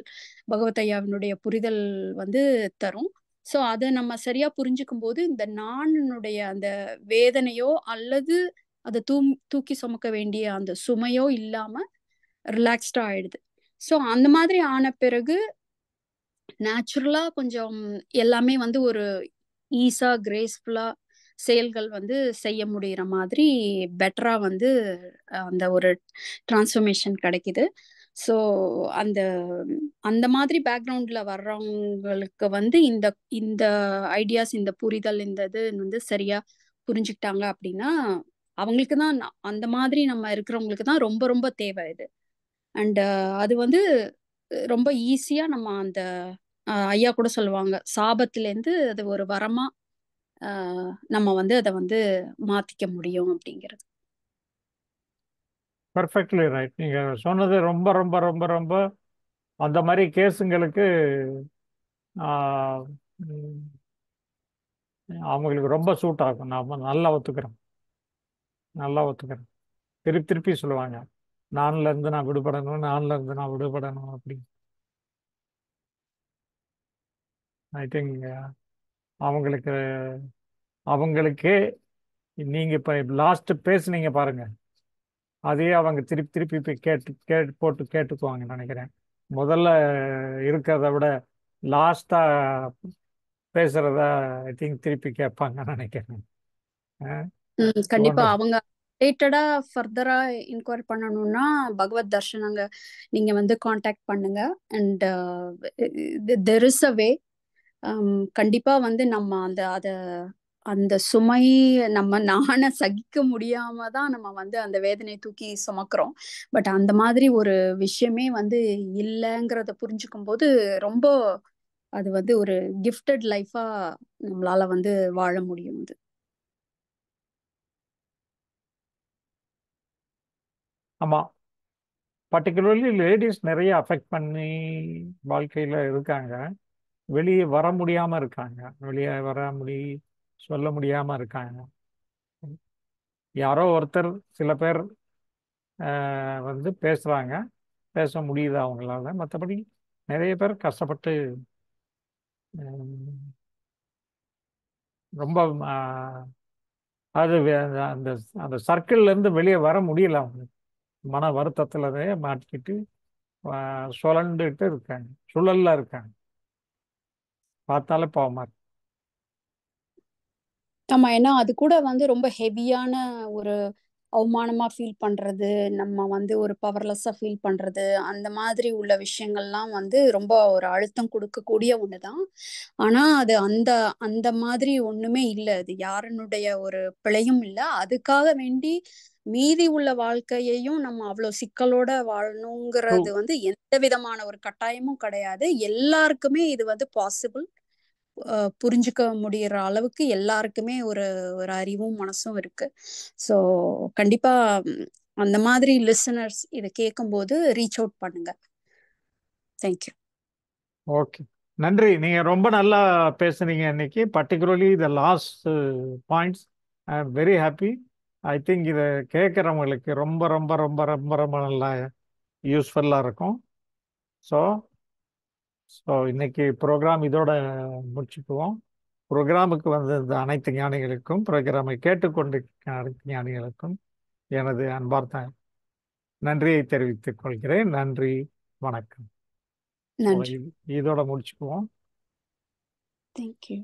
பகவத் ஐயாவினுடைய புரிதல் வந்து தரும். ஸோ அதை நம்ம சரியா புரிஞ்சுக்கும் போது இந்த நானுடைய அந்த வேதனையோ அல்லது அதை தூக்கி சுமக்க வேண்டிய அந்த சுமையோ இல்லாம ரிலாக்ஸ்டா ஆயிடுது. ஸோ அந்த மாதிரி ஆன பிறகு நேச்சுரலா கொஞ்சம் எல்லாமே வந்து ஒரு ஈஸா கிரேஸ்ஃபுல்லா செயல்கள் வந்து செய்ய முடிகிற மாதிரி பெட்டரா வந்து அந்த ஒரு டிரான்ஸ்ஃபர்மேஷன் கிடைக்குது. ஸோ அந்த அந்த மாதிரி பேக்ரவுண்ட்ல வர்றவங்களுக்கு வந்து இந்த இந்த ஐடியாஸ், இந்த புரிதல், இந்த இது வந்து சரியா புரிஞ்சுக்கிட்டாங்க அப்படின்னா அவங்களுக்கு தான் அந்த மாதிரி நம்ம இருக்கிறவங்களுக்கு தான் ரொம்ப ரொம்ப தேவை இது. அண்ட் அது வந்து ரொம்ப ஈஸியா நம்ம அந்த ஐயா கூட சொல்லுவாங்க, சாபத்திலேருந்து அது ஒரு வரமா நம்ம வந்து அதை வந்து மாத்திக்க முடியும் அப்படிங்கிறது. Perfectly right. நீங்கள் சொன்னது ரொம்ப ரொம்ப ரொம்ப ரொம்ப அந்த மாதிரி கேஸுங்களுக்கு அவங்களுக்கு ரொம்ப சூட் ஆகும். நான் நல்லா ஒத்துக்கிறேன், நல்லா ஒத்துக்கிறேன். திருப்பி திருப்பி சொல்லுவாங்க, நான்ல இருந்து நான் விடுபடணும், நான்ல இருந்து நான் விடுபடணும் அப்படி. ஐ திங்க் அவங்களுக்கு அவங்களுக்கே நீங்கள் இப்போ லாஸ்ட் பேசுனீங்க பாருங்க, அதையே அவங்க திருப்பி திருப்பி போய் கேட்டுக்குவாங்கன்னு நினைக்கிறேன். முதல்ல இருக்கிறத விட லாஸ்டா பேசுறத ஐ திங்க் திருப்பி கேட்பாங்கன்னு நினைக்கிறேன். கண்டிப்பா அவங்க ரிலேட்டடா ஃபர்தரா இன்கொயர் பண்ணணும்னா பகவத் தர்ஷனங்க நீங்க வந்து காண்டாக்ட் பண்ணுங்க. அண்ட் தெர் இஸ் அ வே. கண்டிப்பா வந்து நம்ம அந்த சுமை நம்ம நாண சகிக்க முடியாம தான் நம்ம வந்து அந்த வேதனையை தூக்கி சுமக்கிறோம். பட் அந்த மாதிரி ஒரு விஷயமே வந்து இல்லைங்கிறத புரிஞ்சுக்கும் போது ரொம்ப அது வந்து ஒரு கிஃப்டட் லைஃபா நம்மளால வந்து வாழ முடியும். அது ஆமாம், பர்டிகுலர்லி லேடிஸ் நிறைய அஃபெக்ட் பண்ணி வாழ்க்கையில் இருக்காங்க. வெளியே வர முடியாமல் இருக்காங்க, வெளியே சொல்ல முடியாமல் இருக்காங்க. யாரோ ஒருத்தர் சில பேர் வந்து பேசுகிறாங்க, பேச முடியுது அவங்களால. மற்றபடி நிறைய பேர் கஷ்டப்பட்டு ரொம்ப அது அந்த அந்த சர்க்கிள்லேருந்து வெளியே வர முடியல. அவங்க மன வருத்தத்தில் மாட்டிக்கிட்டு சுழண்டுட்டு இருக்காங்க, சுழல்ல இருக்காங்க. பார்த்தாலே பாவமா இருக்கு. ஆமா, ஏன்னா அது கூட வந்து ரொம்ப ஹெவியான ஒரு அவமானமா ஃபீல் பண்றது, நம்ம வந்து ஒரு பவர்லெஸ்ஸா ஃபீல் பண்றது, அந்த மாதிரி உள்ள விஷயங்கள்லாம் வந்து ரொம்ப ஒரு அழுத்தம் கொடுக்கக்கூடிய ஒண்ணுதான். ஆனா அது அந்த அந்த மாதிரி ஒண்ணுமே இல்லை. அது யாருனுடைய ஒரு பிழையும் இல்லை. அதுக்காக வேண்டி மீதி உள்ள வாழ்க்கையையும் நம்ம அவ்வளவு சிக்கலோட வாழணுங்கிறது வந்து எந்த விதமான ஒரு கட்டாயமும் கிடையாது. எல்லாருக்குமே இது வந்து பாசிபிள். புரிஞ்சுக்க முடியற அளவுக்கு எல்லாருக்குமே ஒரு ஒரு அறிவும் மனசும் இருக்கு. ஸோ கண்டிப்பா அந்த மாதிரி லிசனர்ஸ் இதை கேட்கும்போது ரீச் அவுட் பண்ணுங்க. தேங்க்யூ. ஓகே, நன்றி. நீங்கள் ரொம்ப நல்லா பேசுனீங்க இன்னைக்கு, particularly the last points I am very happy. I think இதை கேட்குறவங்களுக்கு ரொம்ப ரொம்ப ரொம்ப ரொம்ப ரொம்ப நல்லா யூஸ்ஃபுல்லாக இருக்கும். ஸோ ஸோ இன்னைக்கு ப்ரோக்ராம் இதோட முடிச்சுக்குவோம். ப்ரோக்ராமுக்கு வந்த இந்த அனைத்து ஞானிகளுக்கும், ப்ரோக்ராமை கேட்டுக்கொண்டு அனைத்து ஞானிகளுக்கும் எனது அன்பார்ந்த நன்றியை தெரிவித்துக் கொள்கிறேன். நன்றி, வணக்கம். ஸோ நன்றி. இதோட முடிச்சுக்குவோம். தேங்க்யூ.